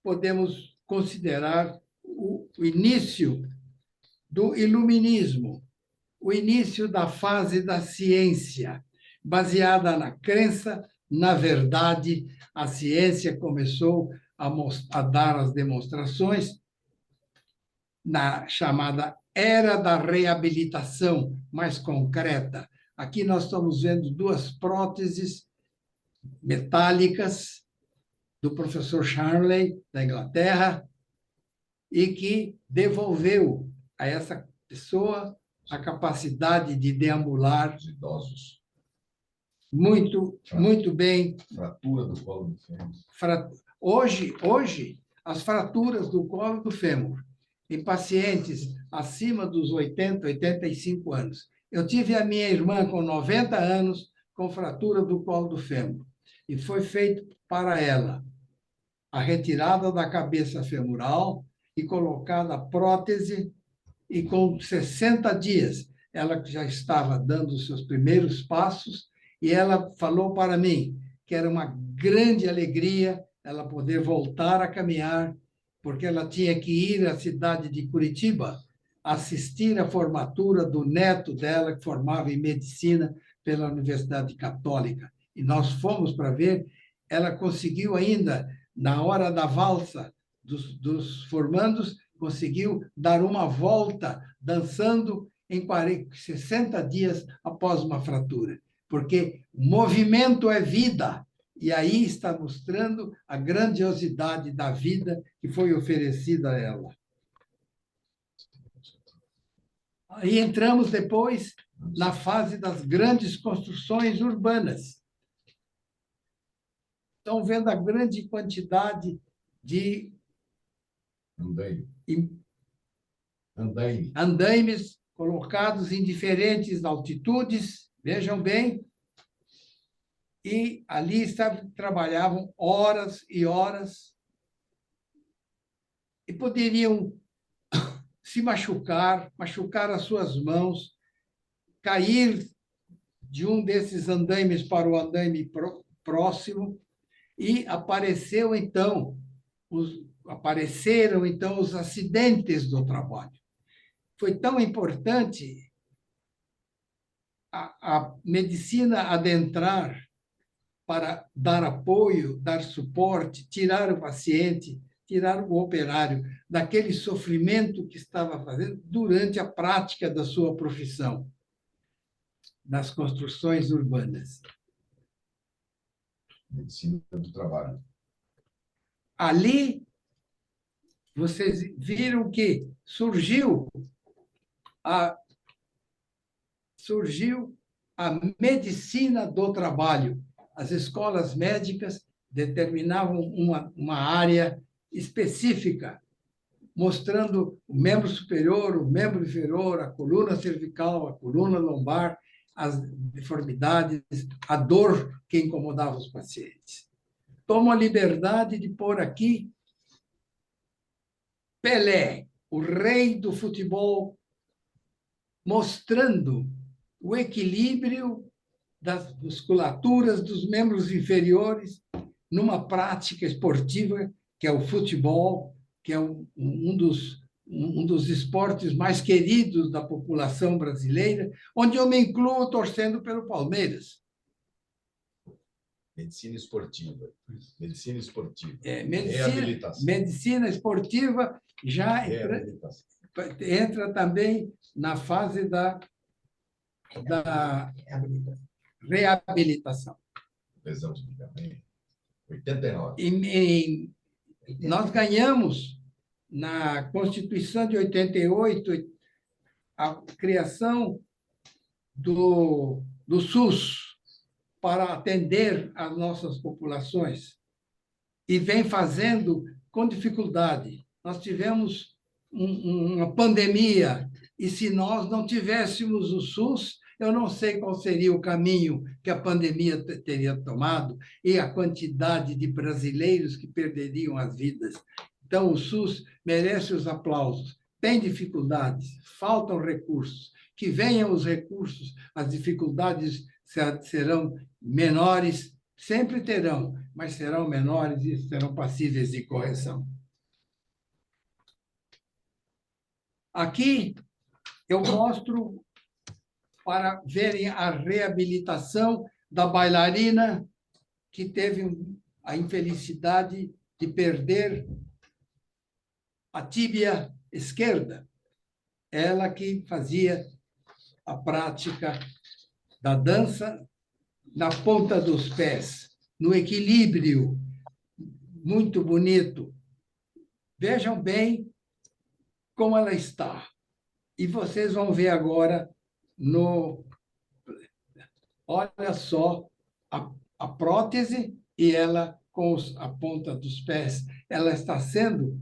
podemos considerar o início do iluminismo, o início da fase da ciência, baseada na crença, na verdade. A ciência começou a dar as demonstrações na chamada era da reabilitação mais concreta. Aqui nós estamos vendo duas próteses metálicas do professor Sharley, da Inglaterra, e que devolveu a essa pessoa a capacidade de deambular. Os idosos. Muito bem. Fratura do colo do fêmur. Hoje, as fraturas do colo do fêmur, em pacientes acima dos 80, 85 anos. Eu tive a minha irmã com 90 anos com fratura do colo do fêmur, e foi feito para ela a retirada da cabeça femoral e colocada a prótese, e com 60 dias ela já estava dando os seus primeiros passos, e ela falou para mim que era uma grande alegria ela poder voltar a caminhar, porque ela tinha que ir à cidade de Curitiba assistir à formatura do neto dela, que formava em medicina pela Universidade Católica. E nós fomos para ver, ela conseguiu ainda, na hora da valsa dos formandos, conseguiu dar uma volta dançando em 60 dias após uma fratura. Porque movimento é vida. E aí está mostrando a grandiosidade da vida que foi oferecida a ela. Aí entramos depois na fase das grandes construções urbanas. Estão vendo a grande quantidade de andaimes colocados em diferentes altitudes, vejam bem, e ali trabalhavam horas e horas, e poderiam se machucar as suas mãos, cair de um desses andaimes para o andaime próximo, e apareceram então os acidentes do trabalho. Foi tão importante a medicina adentrar para dar apoio, dar suporte, tirar o paciente, tirar o operário daquele sofrimento que estava fazendo durante a prática da sua profissão nas construções urbanas. Medicina do trabalho. Ali, vocês viram que surgiu a medicina do trabalho. As escolas médicas determinavam uma área específica, mostrando o membro superior, o membro inferior, a coluna cervical, a coluna lombar, as deformidades, a dor que incomodava os pacientes. Tomo a liberdade de pôr aqui Pelé, o rei do futebol, mostrando o equilíbrio das musculaturas dos membros inferiores numa prática esportiva, que é o futebol, que é um dos esportes mais queridos da população brasileira, onde eu me incluo torcendo pelo Palmeiras. Medicina esportiva. Medicina esportiva. Medicina esportiva já entra também na fase da reabilitação. Lesão de ligamento. 89. Nós ganhamos, na Constituição de 88, a criação do SUS para atender as nossas populações e vem fazendo com dificuldade. Nós tivemos uma pandemia e se nós não tivéssemos o SUS, eu não sei qual seria o caminho que a pandemia teria tomado e a quantidade de brasileiros que perderiam as vidas. Então, o SUS merece os aplausos. Tem dificuldades, faltam recursos. Que venham os recursos, as dificuldades serão menores, sempre terão, mas serão menores e serão passíveis de correção. Aqui eu mostro para verem a reabilitação da bailarina que teve a infelicidade de perder a tíbia esquerda. Ela que fazia a prática da dança na ponta dos pés, no equilíbrio, muito bonito. Vejam bem como ela está. E vocês vão ver agora olha só a prótese e ela com a ponta dos pés. Ela está sendo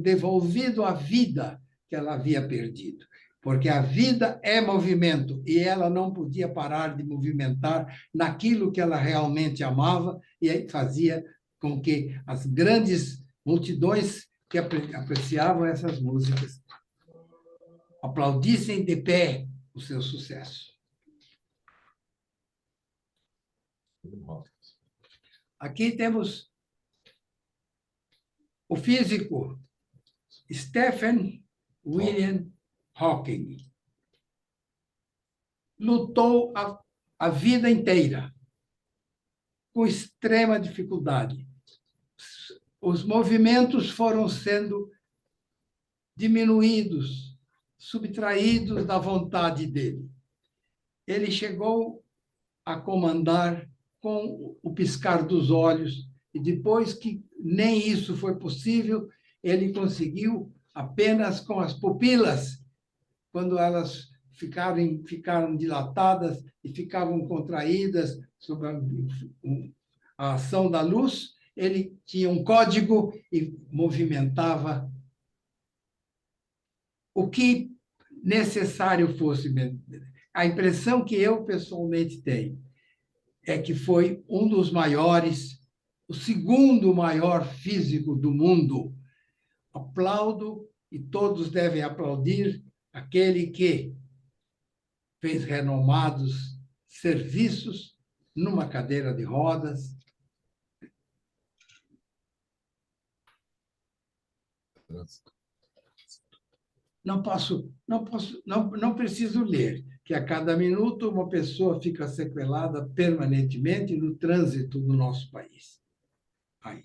devolvido a vida que ela havia perdido. Porque a vida é movimento e ela não podia parar de movimentar naquilo que ela realmente amava e aí fazia com que as grandes multidões que apreciavam essas músicas aplaudissem de pé o seu sucesso. Aqui temos o físico Stephen William Hawking. Lutou a vida inteira com extrema dificuldade. Os movimentos foram sendo diminuídos, subtraídos da vontade dele. Ele chegou a comandar com o piscar dos olhos, e depois que nem isso foi possível, ele conseguiu apenas com as pupilas, quando elas ficaram dilatadas e ficavam contraídas sob a ação da luz, ele tinha um código e movimentava o que necessário fosse. A impressão que eu pessoalmente tenho é que foi um dos maiores, o segundo maior físico do mundo. Aplaudo e todos devem aplaudir aquele que fez renomados serviços numa cadeira de rodas. Não preciso ler, que a cada minuto uma pessoa fica sequelada permanentemente no trânsito do nosso país. Aí.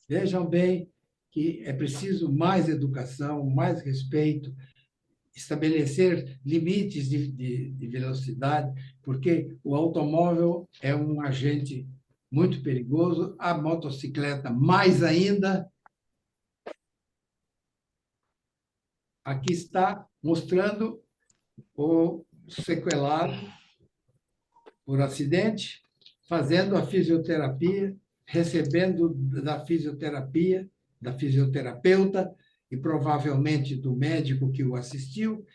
Vejam bem que é preciso mais educação, mais respeito, estabelecer limites de velocidade, porque o automóvel é um agente muito perigoso, a motocicleta mais ainda. Aqui está mostrando o sequelado por acidente, fazendo a fisioterapia, recebendo da fisioterapia, da fisioterapeuta e provavelmente do médico que o assistiu,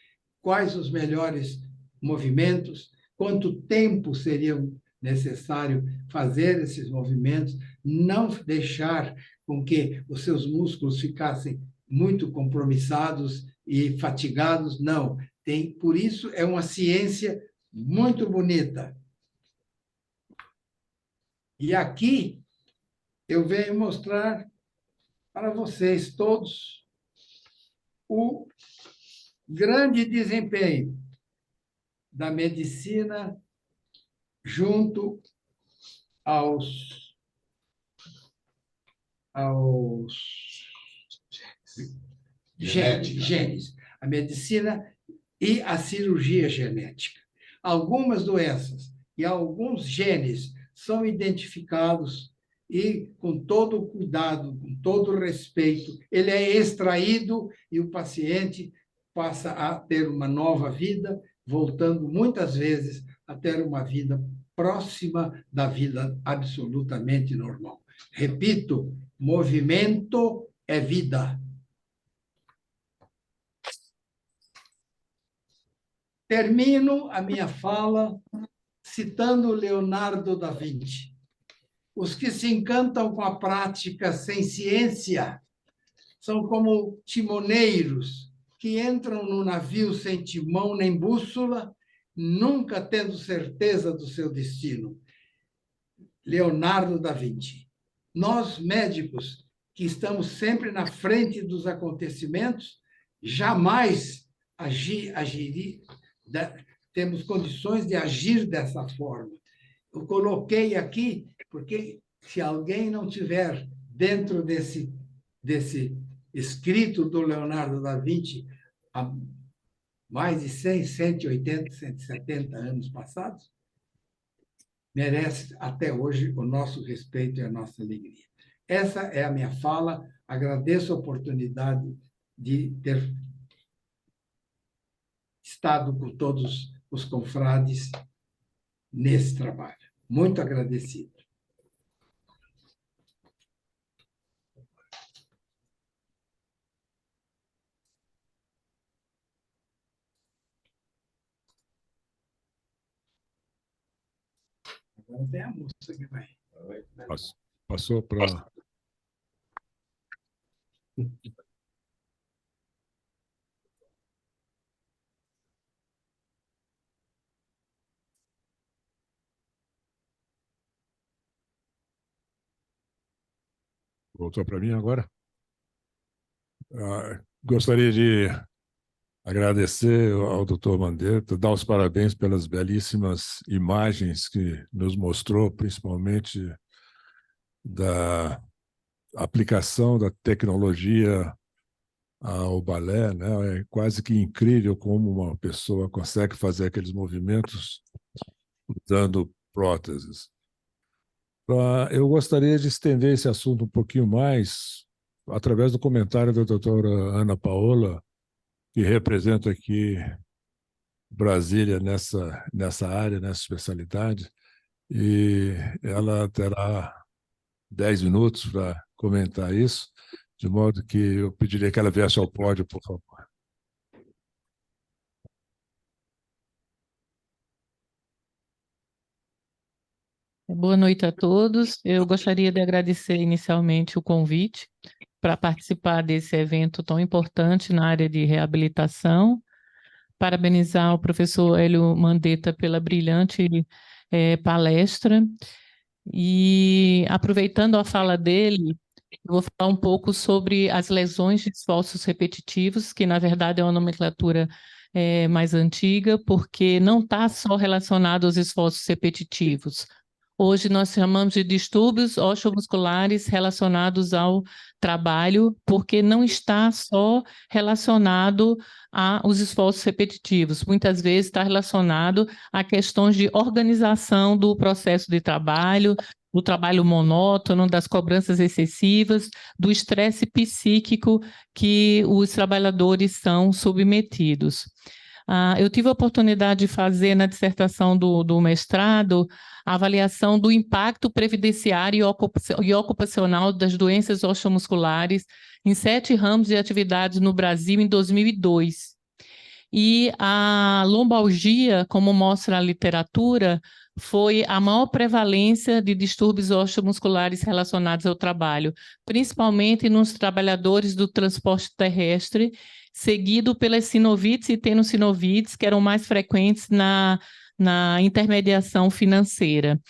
quais os melhores movimentos, quanto tempo seria necessário fazer esses movimentos, não deixar com que os seus músculos ficassem muito compromissados e fatigados, não. Por isso, é uma ciência muito bonita. E aqui eu venho mostrar para vocês todos o grande desempenho da medicina junto aos genes, a medicina e a cirurgia genética. Algumas doenças e alguns genes são identificados e, com todo o cuidado, com todo o respeito, ele é extraído e o paciente passa a ter uma nova vida, voltando muitas vezes a ter uma vida próxima da vida absolutamente normal. Repito, movimento é vida. Termino a minha fala citando Leonardo da Vinci. Os que se encantam com a prática sem ciência são como timoneiros que entram no navio sem timão nem bússola, nunca tendo certeza do seu destino. Leonardo da Vinci. Nós, médicos, que estamos sempre na frente dos acontecimentos, jamais temos condições de agir dessa forma. Eu coloquei aqui porque, se alguém não tiver dentro desse escrito do Leonardo da Vinci, há mais de 100, 180, 170 anos passados, merece até hoje o nosso respeito e a nossa alegria. Essa é a minha fala. Agradeço a oportunidade de ter estado com todos os confrades nesse trabalho. Muito agradecido. Agora tem a moça que vai. Passou para... Voltou para mim agora? Gostaria de agradecer ao Dr. Mandetta, dar os parabéns pelas belíssimas imagens que nos mostrou, principalmente da aplicação da tecnologia ao balé, né? É quase que incrível como uma pessoa consegue fazer aqueles movimentos usando próteses. Eu gostaria de estender esse assunto um pouquinho mais através do comentário da doutora Ana Paola, que representa aqui Brasília nessa área, nessa especialidade, e ela terá 10 minutos para comentar isso, de modo que eu pediria que ela viesse ao pódio, por favor. Boa noite a todos. Eu gostaria de agradecer inicialmente o convite para participar desse evento tão importante na área de reabilitação. Parabenizar o professor Hélio Mandetta pela brilhante palestra. E, aproveitando a fala dele, eu vou falar um pouco sobre as lesões de esforços repetitivos, que, na verdade, é uma nomenclatura mais antiga, porque não está só relacionado aos esforços repetitivos. Hoje nós chamamos de distúrbios osteomusculares relacionados ao trabalho, porque não está só relacionado aos esforços repetitivos. Muitas vezes está relacionado a questões de organização do processo de trabalho, do trabalho monótono, das cobranças excessivas, do estresse psíquico que os trabalhadores são submetidos. Eu tive a oportunidade de fazer na dissertação do mestrado a avaliação do impacto previdenciário e ocupacional das doenças osteomusculares em 7 ramos de atividades no Brasil em 2002. E a lombalgia, como mostra a literatura, foi a maior prevalência de distúrbios osteomusculares relacionados ao trabalho, principalmente nos trabalhadores do transporte terrestre, seguido pelas sinovites e tenossinovites, que eram mais frequentes na intermediação financeira.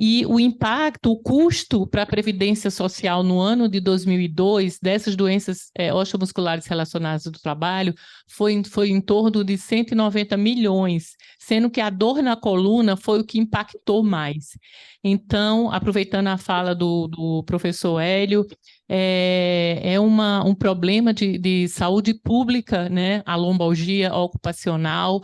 E o impacto, o custo para a Previdência Social no ano de 2002 dessas doenças osteomusculares relacionadas ao trabalho foi em torno de 190 milhões, sendo que a dor na coluna foi o que impactou mais. Então, aproveitando a fala do professor Hélio, um problema de saúde pública, né? A lombalgia ocupacional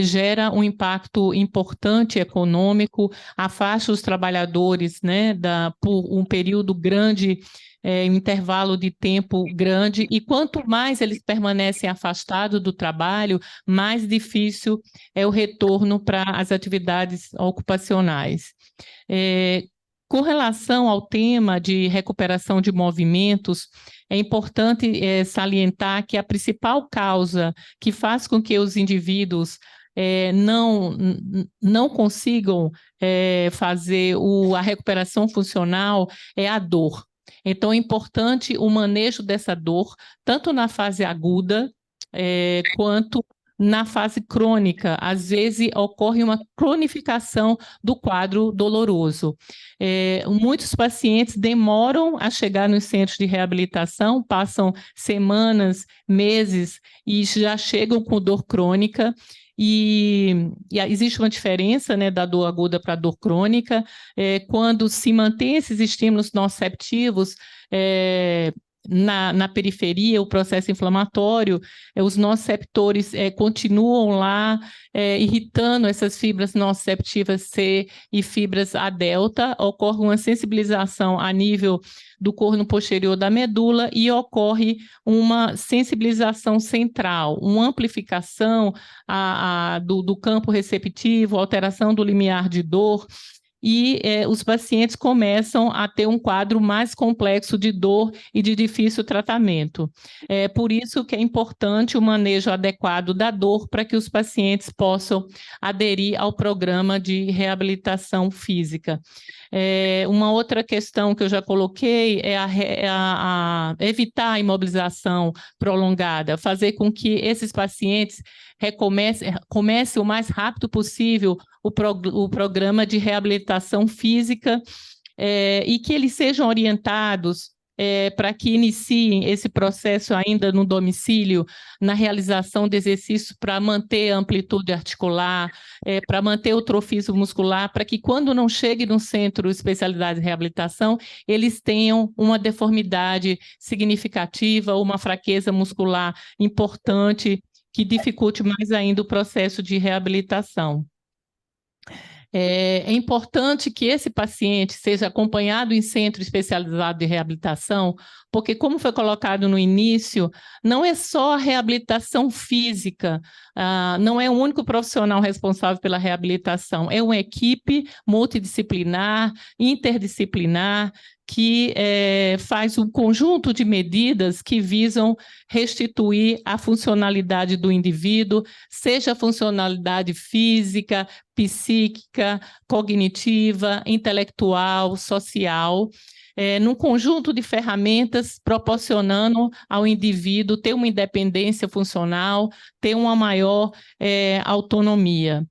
gera um impacto importante econômico, afasta os trabalhadores trabalhadores, né, por um período grande, um intervalo de tempo grande, e quanto mais eles permanecem afastados do trabalho, mais difícil é o retorno para as atividades ocupacionais. Com relação ao tema de recuperação de movimentos, é importante salientar que a principal causa que faz com que os indivíduos não consigam fazer a recuperação funcional é a dor. Então, é importante o manejo dessa dor, tanto na fase aguda quanto na fase crônica. Às vezes, ocorre uma cronificação do quadro doloroso. Muitos pacientes demoram a chegar nos centros de reabilitação, passam semanas, meses, e já chegam com dor crônica. E existe uma diferença, né, da dor aguda para a dor crônica. Quando se mantém esses estímulos nociceptivos na periferia, o processo inflamatório, os nociceptores continuam lá irritando essas fibras nociceptivas C e fibras A delta, ocorre uma sensibilização a nível do corno posterior da medula e ocorre uma sensibilização central, uma amplificação do campo receptivo, alteração do limiar de dor, e os pacientes começam a ter um quadro mais complexo de dor e de difícil tratamento. Por isso que é importante o manejo adequado da dor para que os pacientes possam aderir ao programa de reabilitação física. Uma outra questão que eu já coloquei é evitar a imobilização prolongada, fazer com que esses pacientes comecem o mais rápido possível o programa de reabilitação física e que eles sejam orientados para que iniciem esse processo ainda no domicílio, na realização de exercícios para manter a amplitude articular, para manter o trofismo muscular, para que quando não chegue no centro de especialidade de reabilitação, eles tenham uma deformidade significativa, uma fraqueza muscular importante, que dificulte mais ainda o processo de reabilitação. É importante que esse paciente seja acompanhado em centro especializado de reabilitação, porque, como foi colocado no início, não é só a reabilitação física, não é o único profissional responsável pela reabilitação, é uma equipe multidisciplinar, interdisciplinar, que faz um conjunto de medidas que visam restituir a funcionalidade do indivíduo, seja a funcionalidade física, psíquica, cognitiva, intelectual, social, num conjunto de ferramentas proporcionando ao indivíduo ter uma independência funcional, ter uma maior autonomia.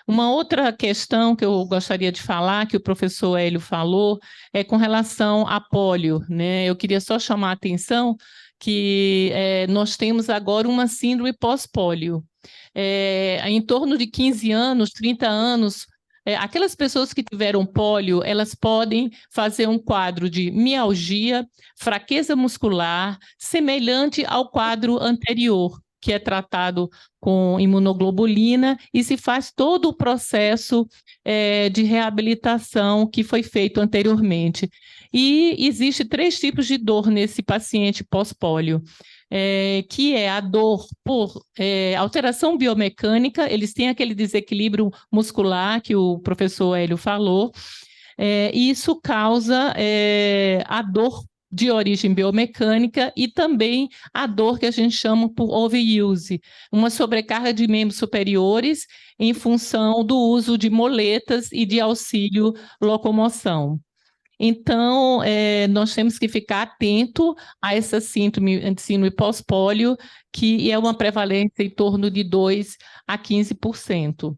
Uma outra questão que eu gostaria de falar, que o professor Hélio falou, é com relação à pólio, né? Eu queria só chamar a atenção que nós temos agora uma síndrome pós-pólio. Em torno de 15 anos, 30 anos, aquelas pessoas que tiveram pólio, elas podem fazer um quadro de mialgia, fraqueza muscular, semelhante ao quadro anterior, que é tratado com imunoglobulina, e se faz todo o processo de reabilitação que foi feito anteriormente. E existe 3 tipos de dor nesse paciente pós-pólio, que é a dor por alteração biomecânica, eles têm aquele desequilíbrio muscular que o professor Hélio falou, e isso causa a dor de origem biomecânica e também a dor que a gente chama por overuse, uma sobrecarga de membros superiores em função do uso de moletas e de auxílio locomoção. Então, nós temos que ficar atento a essa síndrome pós-pólio, que é uma prevalência em torno de 2% a 15%.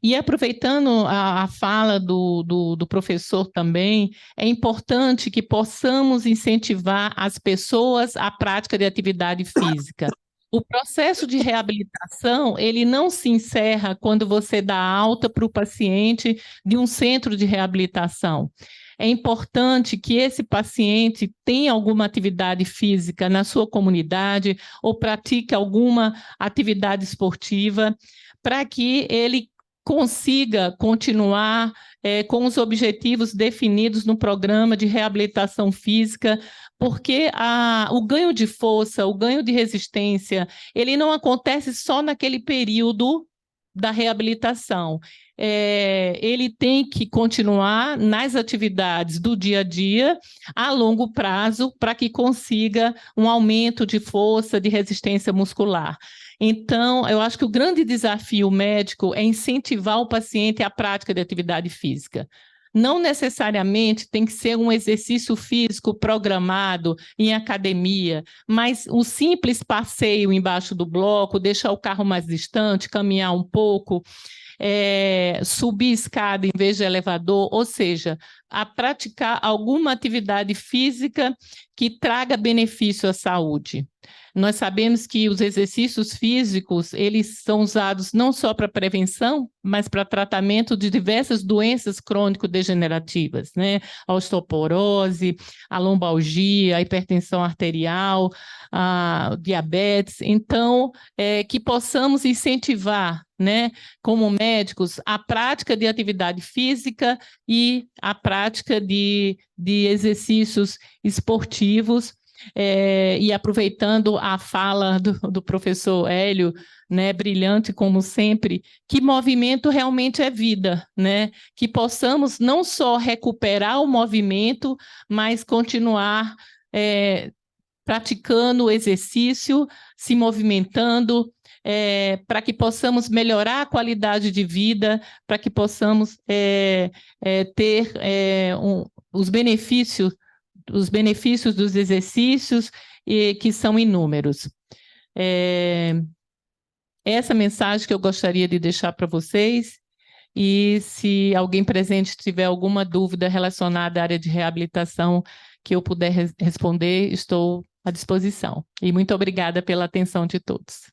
E aproveitando a fala do professor também, é importante que possamos incentivar as pessoas à prática de atividade física. O processo de reabilitação, ele não se encerra quando você dá alta para o paciente de um centro de reabilitação. É importante que esse paciente tenha alguma atividade física na sua comunidade ou pratique alguma atividade esportiva para que ele consiga continuar com os objetivos definidos no programa de reabilitação física, porque o ganho de força, o ganho de resistência, ele não acontece só naquele período da reabilitação. Ele tem que continuar nas atividades do dia a dia, a longo prazo, para que consiga um aumento de força, de resistência muscular. Então, eu acho que o grande desafio médico é incentivar o paciente à prática de atividade física. Não necessariamente tem que ser um exercício físico programado em academia, mas o simples passeio embaixo do bloco, deixar o carro mais distante, caminhar um pouco, subir escada em vez de elevador, ou seja, a praticar alguma atividade física que traga benefício à saúde. Nós sabemos que os exercícios físicos, eles são usados não só para prevenção, mas para tratamento de diversas doenças crônico-degenerativas, né? A osteoporose, a lombalgia, a hipertensão arterial, a diabetes. Então, que possamos incentivar, né, como médicos, a prática de atividade física e a prática de exercícios esportivos, e aproveitando a fala do professor Hélio, né, brilhante como sempre, que movimento realmente é vida, né? Que possamos não só recuperar o movimento, mas continuar praticando o exercício, se movimentando, para que possamos melhorar a qualidade de vida, para que possamos ter os benefícios dos exercícios, que são inúmeros. Essa mensagem que eu gostaria de deixar para vocês, e se alguém presente tiver alguma dúvida relacionada à área de reabilitação que eu puder responder, estou à disposição. E muito obrigada pela atenção de todos.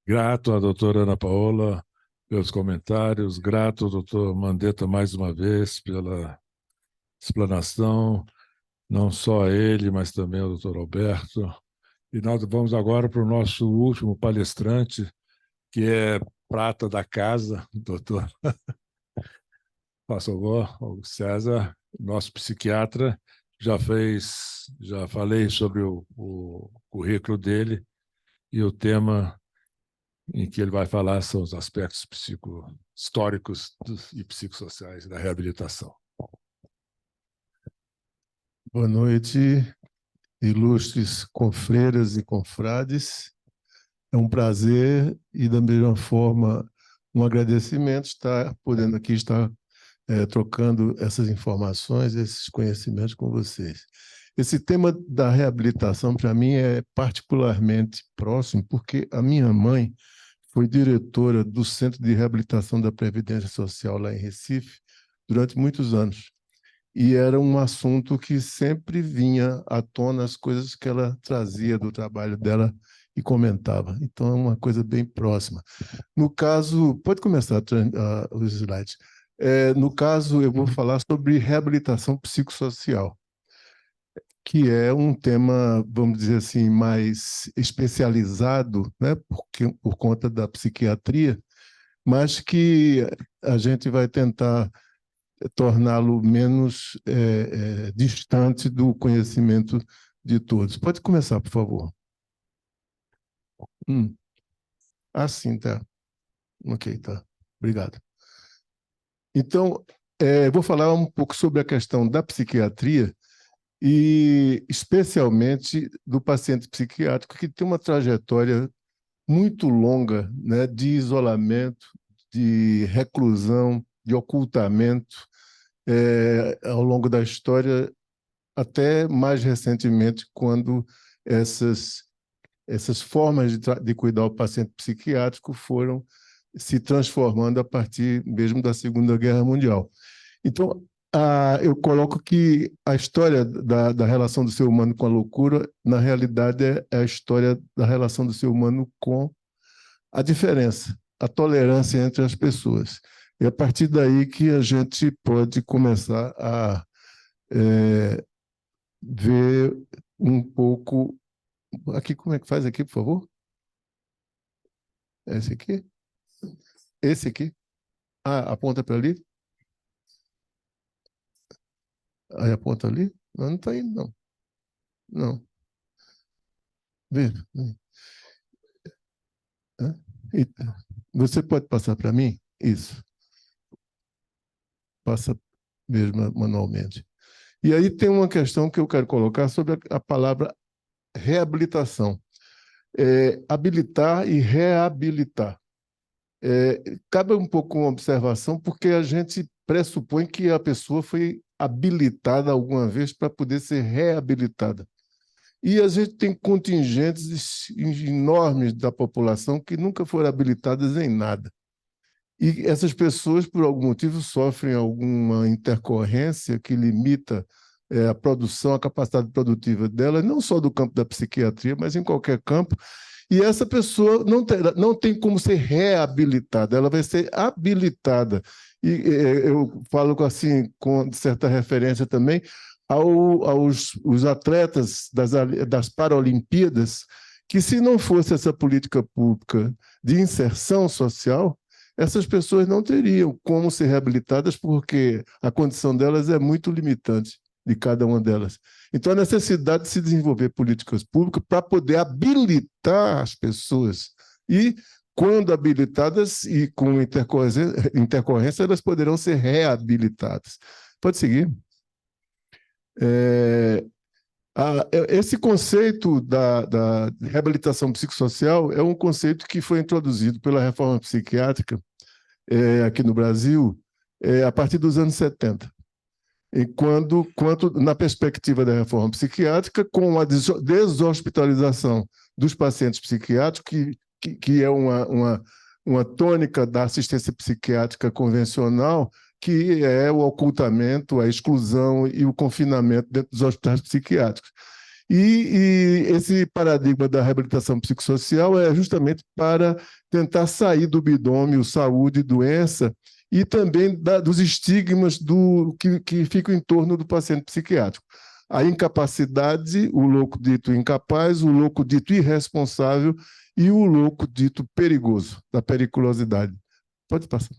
Grato à doutora Ana Paola pelos comentários, grato ao doutor Mandetta mais uma vez pela explanação, não só a ele, mas também ao doutor Alberto. E nós vamos agora para o nosso último palestrante, que é prata da casa, doutor o César, nosso psiquiatra, já falei sobre o currículo dele, e o tema em que ele vai falar são os aspectos históricos e psicossociais da reabilitação. Boa noite, ilustres confreiras e confrades. É um prazer e, da mesma forma, um agradecimento estar podendo aqui estar trocando essas informações, esses conhecimentos com vocês. Esse tema da reabilitação, para mim, é particularmente próximo, porque a minha mãe foi diretora do Centro de Reabilitação da Previdência Social lá em Recife durante muitos anos. E era um assunto que sempre vinha à tona, as coisas que ela trazia do trabalho dela e comentava. Então, é uma coisa bem próxima. No caso, pode começar os slides. No caso, eu vou falar sobre reabilitação psicossocial, que é um tema, vamos dizer assim, mais especializado, né, por conta da psiquiatria, mas que a gente vai tentar torná-lo menos distante do conhecimento de todos. Pode começar, por favor. Sim, tá. Ok, tá. Obrigado. Então, vou falar um pouco sobre a questão da psiquiatria, e especialmente do paciente psiquiátrico, que tem uma trajetória muito longa, né, de isolamento, de reclusão, de ocultamento, ao longo da história, até mais recentemente, quando essas formas de cuidar o paciente psiquiátrico foram se transformando a partir mesmo da Segunda Guerra Mundial. Então, eu coloco que a história da relação do ser humano com a loucura, na realidade, é a história da relação do ser humano com a diferença, a tolerância entre as pessoas. E a partir daí que a gente pode começar a ver um pouco... Aqui, como é que faz aqui, por favor? Esse aqui? Esse aqui? Ah, aponta para ali? Aí aponta ali? Não está indo, não. Não. Vê. Você pode passar para mim? Isso. Passa mesmo manualmente. E aí tem uma questão que eu quero colocar sobre a palavra reabilitação. Habilitar e reabilitar. Cabe um pouco uma observação, porque a gente pressupõe que a pessoa foi habilitada alguma vez para poder ser reabilitada. E a gente tem contingentes enormes da população que nunca foram habilitadas em nada. E essas pessoas, por algum motivo, sofrem alguma intercorrência que limita a produção, a capacidade produtiva dela, não só do campo da psiquiatria, mas em qualquer campo. E essa pessoa não tem como ser reabilitada, ela vai ser habilitada. E eu falo assim, com certa referência também, aos atletas das Paralimpíadas, que se não fosse essa política pública de inserção social, essas pessoas não teriam como ser reabilitadas, porque a condição delas é muito limitante, de cada uma delas. Então, a necessidade de se desenvolver políticas públicas para poder habilitar as pessoas. E, quando habilitadas e com intercorrência, elas poderão ser reabilitadas. Pode seguir. Esse conceito da reabilitação psicossocial é um conceito que foi introduzido pela reforma psiquiátrica aqui no Brasil a partir dos anos 70. E quando na perspectiva da reforma psiquiátrica, com a deshospitalização dos pacientes psiquiátricos, que é uma tônica da assistência psiquiátrica convencional, que é o ocultamento, a exclusão e o confinamento dentro dos hospitais psiquiátricos. E esse paradigma da reabilitação psicossocial é justamente para tentar sair do binômio saúde e doença, e também dos estigmas que ficam em torno do paciente psiquiátrico. A incapacidade, o louco dito incapaz, o louco dito irresponsável e o louco dito perigoso, da periculosidade. Pode passar.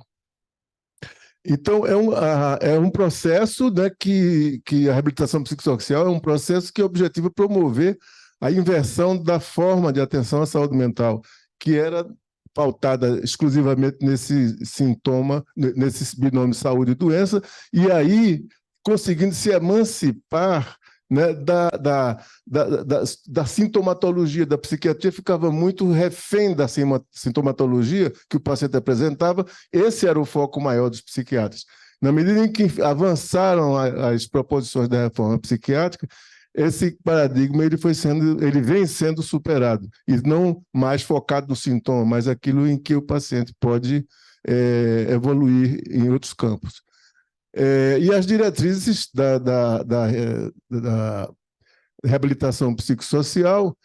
Então, é um processo, né, que a reabilitação psicossocial é um processo que objetiva promover a inversão da forma de atenção à saúde mental, que era pautada exclusivamente nesse sintoma, nesse binômio saúde e doença, e aí conseguindo se emancipar, né, da sintomatologia da psiquiatria, ficava muito refém da sintomatologia que o paciente apresentava. Esse era o foco maior dos psiquiatras. Na medida em que avançaram as proposições da reforma psiquiátrica, esse paradigma ele vem sendo superado, e não mais focado no sintoma, mas aquilo em que o paciente pode evoluir em outros campos. E as diretrizes da reabilitação psicossocial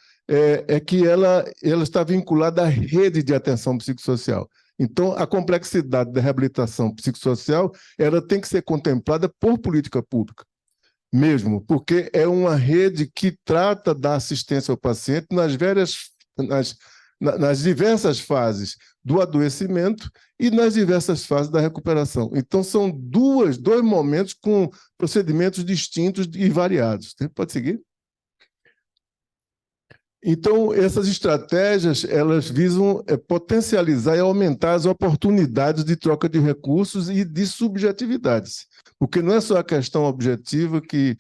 que ela está vinculada à rede de atenção psicossocial. Então, a complexidade da reabilitação psicossocial ela tem que ser contemplada por política pública, mesmo, porque é uma rede que trata da assistência ao paciente nas diversas fases do adoecimento e nas diversas fases da recuperação. Então, são dois momentos com procedimentos distintos e variados. Pode seguir? Então, essas estratégias elas visam potencializar e aumentar as oportunidades de troca de recursos e de subjetividades, porque não é só a questão objetiva que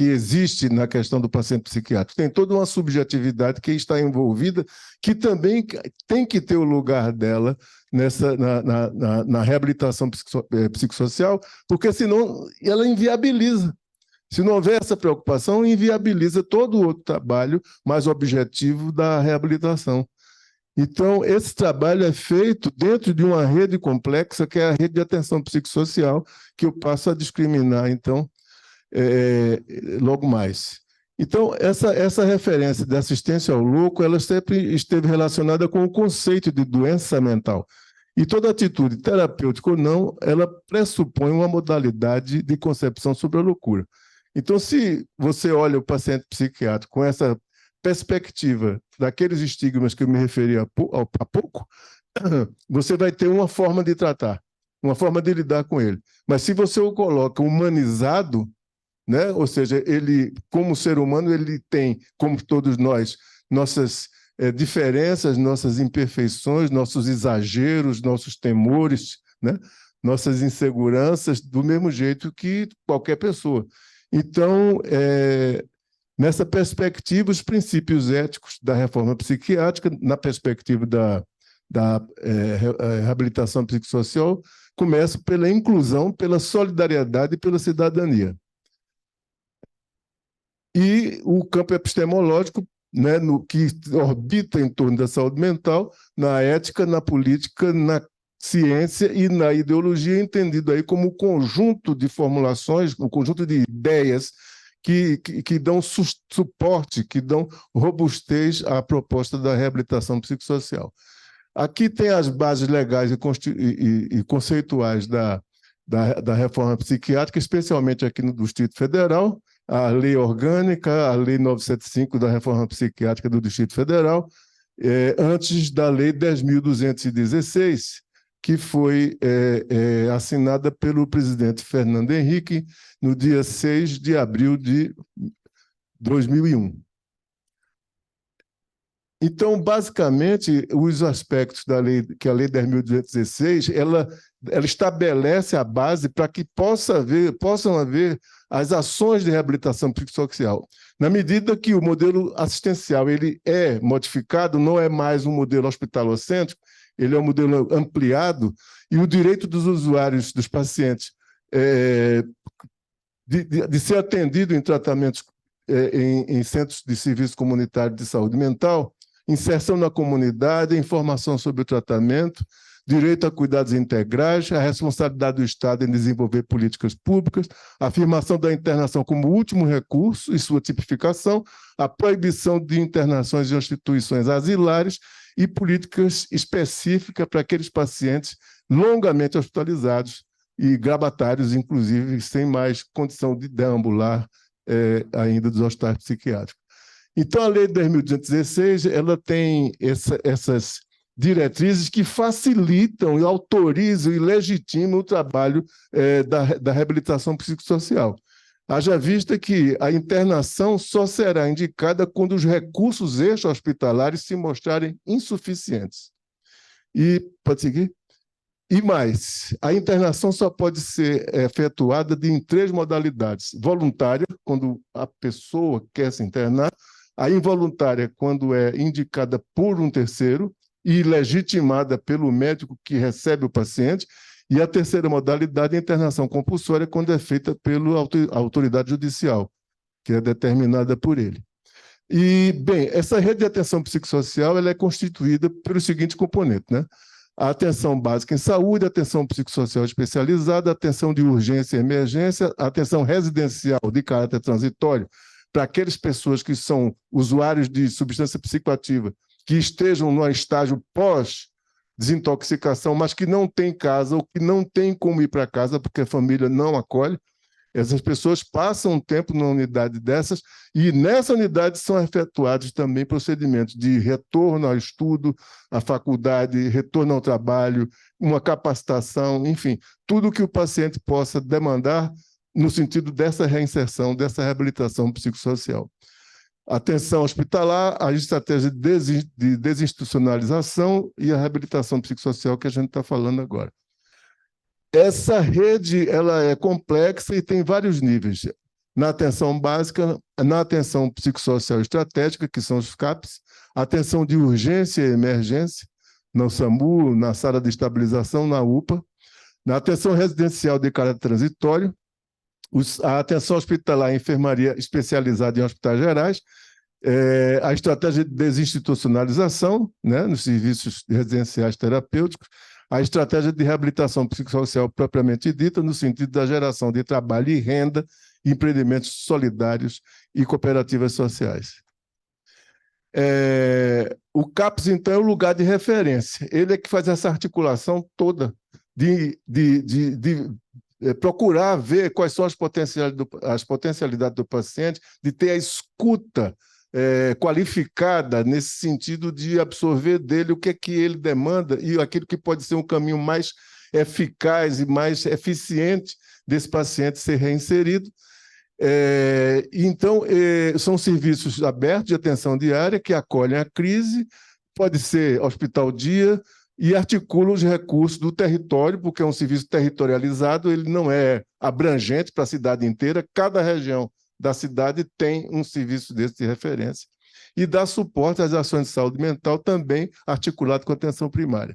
existe na questão do paciente psiquiátrico, tem toda uma subjetividade que está envolvida, que também tem que ter o lugar dela na reabilitação psicossocial, porque senão ela inviabiliza. Se não houver essa preocupação, inviabiliza todo o outro trabalho mais objetivo da reabilitação. Então, esse trabalho é feito dentro de uma rede complexa, que é a rede de atenção psicossocial, que eu passo a discriminar, então, logo mais. Então, essa referência de assistência ao louco, ela sempre esteve relacionada com o conceito de doença mental. E toda atitude terapêutica ou não, ela pressupõe uma modalidade de concepção sobre a loucura. Então, se você olha o paciente psiquiátrico com essa perspectiva daqueles estigmas que eu me referi há pouco, você vai ter uma forma de tratar, uma forma de lidar com ele. Mas se você o coloca humanizado, né? Ou seja, ele, como ser humano, ele tem, como todos nós, nossas diferenças, nossas imperfeições, nossos exageros, nossos temores, né? Nossas inseguranças, do mesmo jeito que qualquer pessoa. Então, nessa perspectiva, os princípios éticos da reforma psiquiátrica, na perspectiva da reabilitação psicossocial, começam pela inclusão, pela solidariedade e pela cidadania. E o campo epistemológico, né, que orbita em torno da saúde mental, na ética, na política, na ciência e na ideologia, entendido aí como conjunto de formulações, um conjunto de ideias que dão suporte, que dão robustez à proposta da reabilitação psicossocial. Aqui tem as bases legais e conceituais da reforma psiquiátrica, especialmente aqui no Distrito Federal, a Lei Orgânica, a Lei 975 da Reforma Psiquiátrica do Distrito Federal, antes da Lei 10.216, que foi assinada pelo presidente Fernando Henrique no dia 6 de abril de 2001. Então, basicamente, os aspectos da lei, que a Lei 10.216, ela estabelece a base para que possam haver as ações de reabilitação psicossocial. Na medida que o modelo assistencial ele é modificado, não é mais um modelo hospitalocêntrico, ele é um modelo ampliado, e o direito dos usuários, dos pacientes, de ser atendido em tratamentos em centros de serviço comunitário de saúde mental, inserção na comunidade, informação sobre o tratamento, direito a cuidados integrais, a responsabilidade do Estado em desenvolver políticas públicas, a afirmação da internação como último recurso e sua tipificação, a proibição de internações em instituições asilares e políticas específicas para aqueles pacientes longamente hospitalizados e gravatários, inclusive, sem mais condição de deambular ainda dos hospitais psiquiátricos. Então, a Lei 10.216 ela tem essas diretrizes que facilitam, autorizam e legitimam o trabalho da reabilitação psicossocial. Haja vista que a internação só será indicada quando os recursos extra-hospitalares se mostrarem insuficientes. E, pode seguir? E mais, a internação só pode ser efetuada em 3 modalidades. Voluntária, quando a pessoa quer se internar, a involuntária, quando é indicada por um terceiro e legitimada pelo médico que recebe o paciente, e a terceira modalidade é a internação compulsória, quando é feita pela autoridade judicial, que é determinada por ele. E, bem, essa rede de atenção psicossocial ela é constituída pelos seguintes componentes, né? A atenção básica em saúde, a atenção psicossocial especializada, a atenção de urgência e emergência, a atenção residencial de caráter transitório, para aquelas pessoas que são usuários de substância psicoativa, que estejam no estágio pós-desintoxicação, mas que não têm casa ou que não têm como ir para casa porque a família não acolhe. Essas pessoas passam um tempo numa unidade dessas e nessa unidade são efetuados também procedimentos de retorno ao estudo, à faculdade, retorno ao trabalho, uma capacitação, enfim, tudo que o paciente possa demandar no sentido dessa reinserção, dessa reabilitação psicossocial. Atenção hospitalar, a estratégia de desinstitucionalização e a reabilitação psicossocial que a gente está falando agora. Essa rede ela é complexa e tem vários níveis. Na atenção básica, na atenção psicossocial estratégica, que são os CAPs, atenção de urgência e emergência, no SAMU, na sala de estabilização, na UPA, na atenção residencial de caráter transitório, a atenção hospitalar e enfermaria especializada em hospitais gerais, a estratégia de desinstitucionalização, né, nos serviços residenciais terapêuticos, a estratégia de reabilitação psicossocial propriamente dita, no sentido da geração de trabalho e renda, empreendimentos solidários e cooperativas sociais. O CAPS, então, é o lugar de referência. Ele é que faz essa articulação toda de procurar ver quais são as potencialidades do paciente, de ter a escuta qualificada nesse sentido de absorver dele o que é que ele demanda e aquilo que pode ser um caminho mais eficaz e mais eficiente desse paciente ser reinserido. Então, são serviços abertos de atenção diária que acolhem a crise, pode ser hospital-dia, e articulam os recursos do território, porque é um serviço territorializado, ele não é abrangente para a cidade inteira, cada região da cidade tem um serviço desse de referência, e dá suporte às ações de saúde mental também articulado com a atenção primária.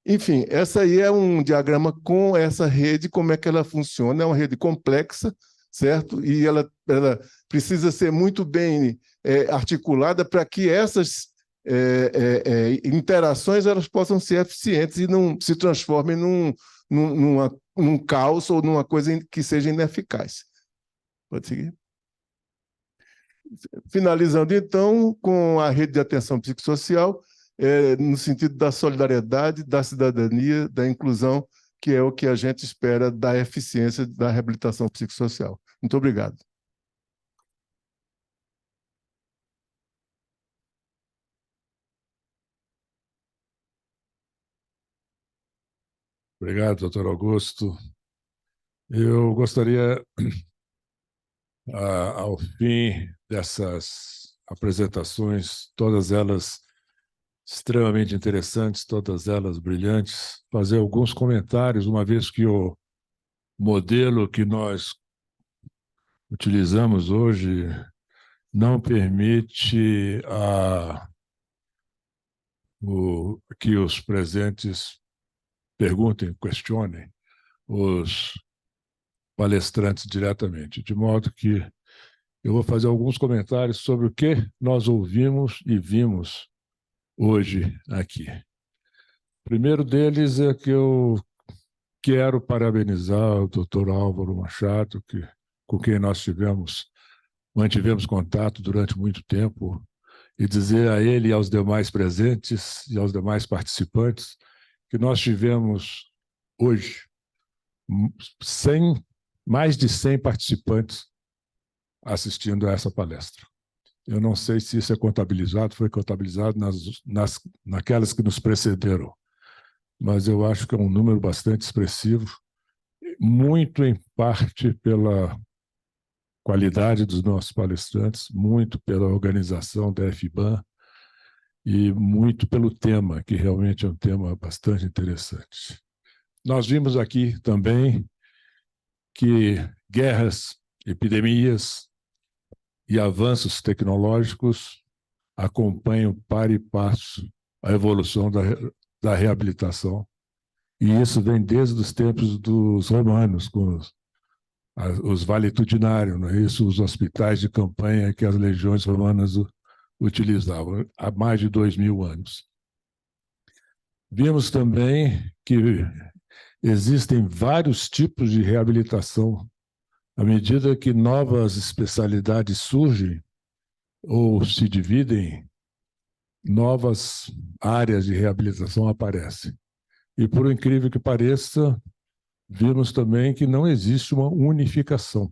Enfim, essa aí é um diagrama com essa rede, como é que ela funciona, é uma rede complexa, certo? E ela precisa ser muito bem articulada para que essas interações elas possam ser eficientes e não se transformem num caos ou numa coisa que seja ineficaz. Pode seguir? Finalizando, então, com a rede de atenção psicossocial, no sentido da solidariedade, da cidadania, da inclusão, que é o que a gente espera da eficiência da reabilitação psicossocial. Muito obrigado. Obrigado, doutor Augusto. Eu gostaria, ao fim dessas apresentações, todas elas extremamente interessantes, todas elas brilhantes, fazer alguns comentários, uma vez que o modelo que nós utilizamos hoje não permite que os presentes perguntem, questionem os palestrantes diretamente, de modo que eu vou fazer alguns comentários sobre o que nós ouvimos e vimos hoje aqui. O primeiro deles é que eu quero parabenizar o doutor Álvaro Machado, com quem nós mantivemos contato durante muito tempo, e dizer a ele e aos demais presentes e aos demais participantes que nós tivemos hoje mais de 100 participantes assistindo a essa palestra. Eu não sei se isso é contabilizado, foi contabilizado naquelas que nos precederam, mas eu acho que é um número bastante expressivo, muito em parte pela qualidade dos nossos palestrantes, muito pela organização da FBAN e muito pelo tema, que realmente é um tema bastante interessante. Nós vimos aqui também que guerras, epidemias e avanços tecnológicos acompanham para e passo a evolução da reabilitação. E isso vem desde os tempos dos romanos, com os valetudinários, não é isso? Os hospitais de campanha que as legiões romanas utilizavam há mais de 2000 anos. Vimos também que existem vários tipos de reabilitação. À medida que novas especialidades surgem ou se dividem, novas áreas de reabilitação aparecem. E, por incrível que pareça, vimos também que não existe uma unificação.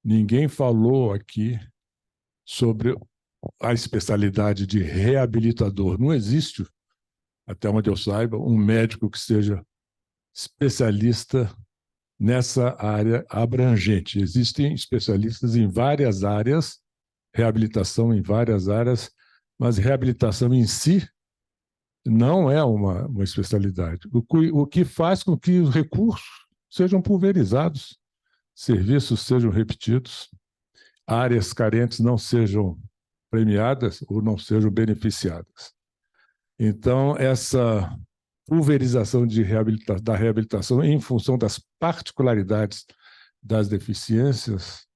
Ninguém falou aqui sobre a especialidade de reabilitador. Não existe, até onde eu saiba, um médico que seja especialista nessa área abrangente. Existem especialistas em várias áreas, reabilitação em várias áreas, mas reabilitação em si não é uma especialidade. O que faz com que os recursos sejam pulverizados, serviços sejam repetidos, áreas carentes não sejam premiadas ou não sejam beneficiadas. Então, essa pulverização da reabilitação em função das particularidades das deficiências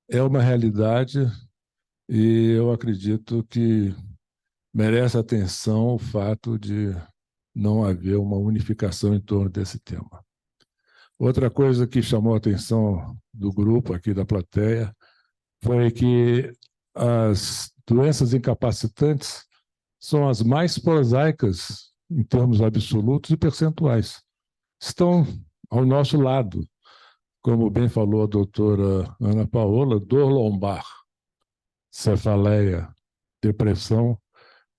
é uma realidade e eu acredito que merece atenção o fato de não haver uma unificação em torno desse tema. Outra coisa que chamou a atenção do grupo aqui da plateia foi que as doenças incapacitantes são as mais prosaicas em termos absolutos e percentuais. Estão ao nosso lado, como bem falou a doutora Ana Paola, dor lombar, cefaleia, depressão,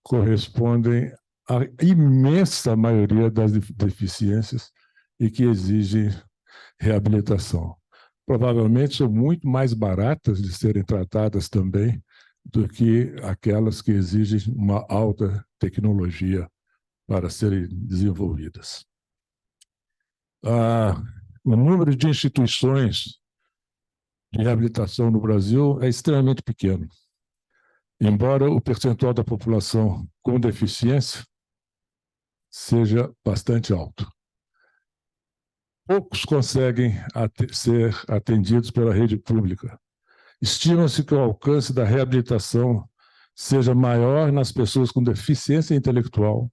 correspondem à imensa maioria das deficiências e que exigem reabilitação. Provavelmente são muito mais baratas de serem tratadas também do que aquelas que exigem uma alta tecnologia para serem desenvolvidas. O número de instituições de reabilitação no Brasil é extremamente pequeno. Embora o percentual da população com deficiência seja bastante alto. Poucos conseguem ser atendidos pela rede pública. Estima-se que o alcance da reabilitação seja maior nas pessoas com deficiência intelectual,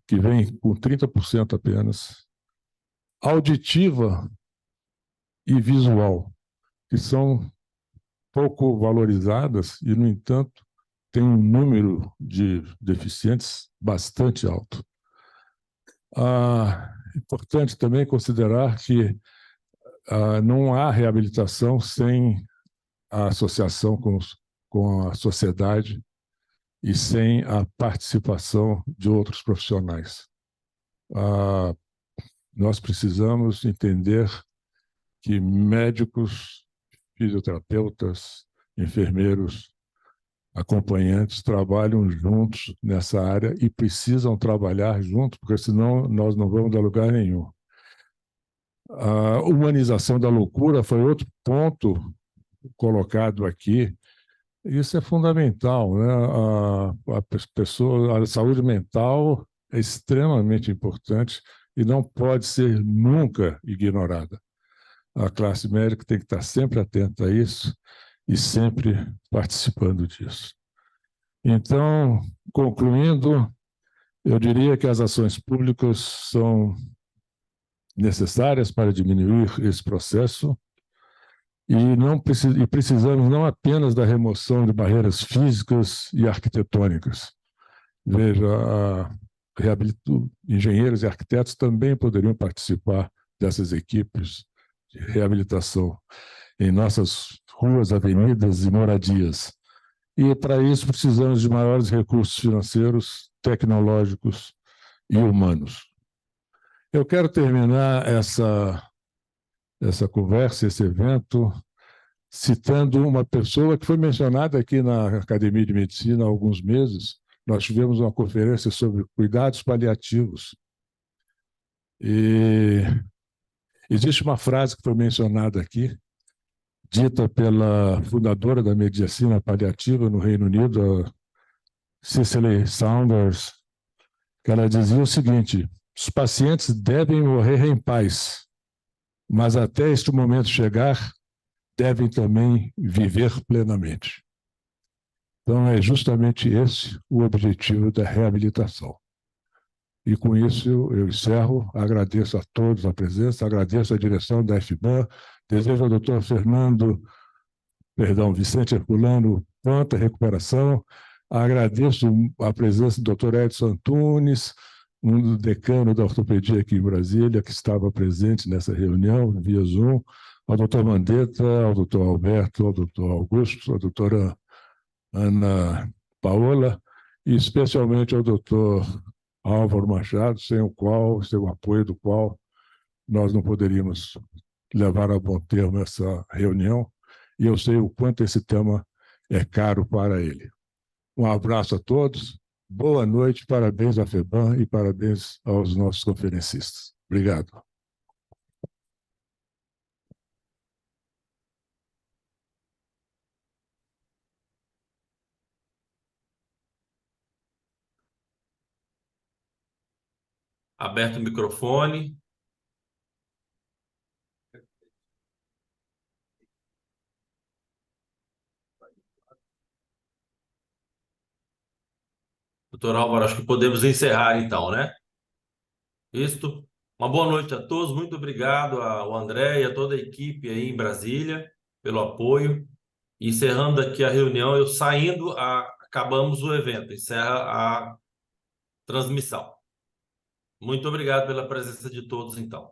que vem com 30% apenas, auditiva e visual, que são pouco valorizadas e, no entanto, tem um número de deficientes bastante alto. É importante também considerar que não há reabilitação sem a associação com a sociedade e sem a participação de outros profissionais. Nós precisamos entender que médicos, fisioterapeutas, enfermeiros, acompanhantes trabalham juntos nessa área e precisam trabalhar juntos, porque senão nós não vamos a lugar nenhum. A humanização da loucura foi outro ponto colocado aqui. Isso é fundamental, né? A saúde mental é extremamente importante e não pode ser nunca ignorada. A classe médica tem que estar sempre atenta a isso e sempre participando disso. Então, concluindo, eu diria que as ações públicas são necessárias para diminuir esse processo e precisamos não apenas da remoção de barreiras físicas e arquitetônicas. Veja, engenheiros e arquitetos também poderiam participar dessas equipes de reabilitação em nossas ruas, avenidas e moradias. E, para isso, precisamos de maiores recursos financeiros, tecnológicos e humanos. Eu quero terminar essa conversa, esse evento, citando uma pessoa que foi mencionada aqui na Academia de Medicina há alguns meses. Nós tivemos uma conferência sobre cuidados paliativos. E existe uma frase que foi mencionada aqui, dita pela fundadora da medicina paliativa no Reino Unido, a Cicely Saunders, que ela dizia o seguinte: os pacientes devem morrer em paz, mas até este momento chegar, devem também viver plenamente. Então, é justamente esse o objetivo da reabilitação. E com isso eu encerro, agradeço a todos a presença, agradeço a direção da FBAN, desejo ao doutor Vicente Herculano, pronta recuperação, agradeço a presença do doutor Edson Antunes, um decano da ortopedia aqui em Brasília, que estava presente nessa reunião, via Zoom, ao doutor Mandetta, ao doutor Alberto, ao doutor Augusto, à doutora Ana Paola, e especialmente ao doutor Álvaro Machado, sem o apoio do qual nós não poderíamos levar a bom termo essa reunião, e eu sei o quanto esse tema é caro para ele. Um abraço a todos, boa noite, parabéns à FEBAN e parabéns aos nossos conferencistas. Obrigado. Aberto o microfone. Doutor Álvaro, acho que podemos encerrar então, né? Isto. Uma boa noite a todos. Muito obrigado ao André e a toda a equipe aí em Brasília pelo apoio. Encerrando aqui a reunião, eu saindo, acabamos o evento, encerra a transmissão. Muito obrigado pela presença de todos, então.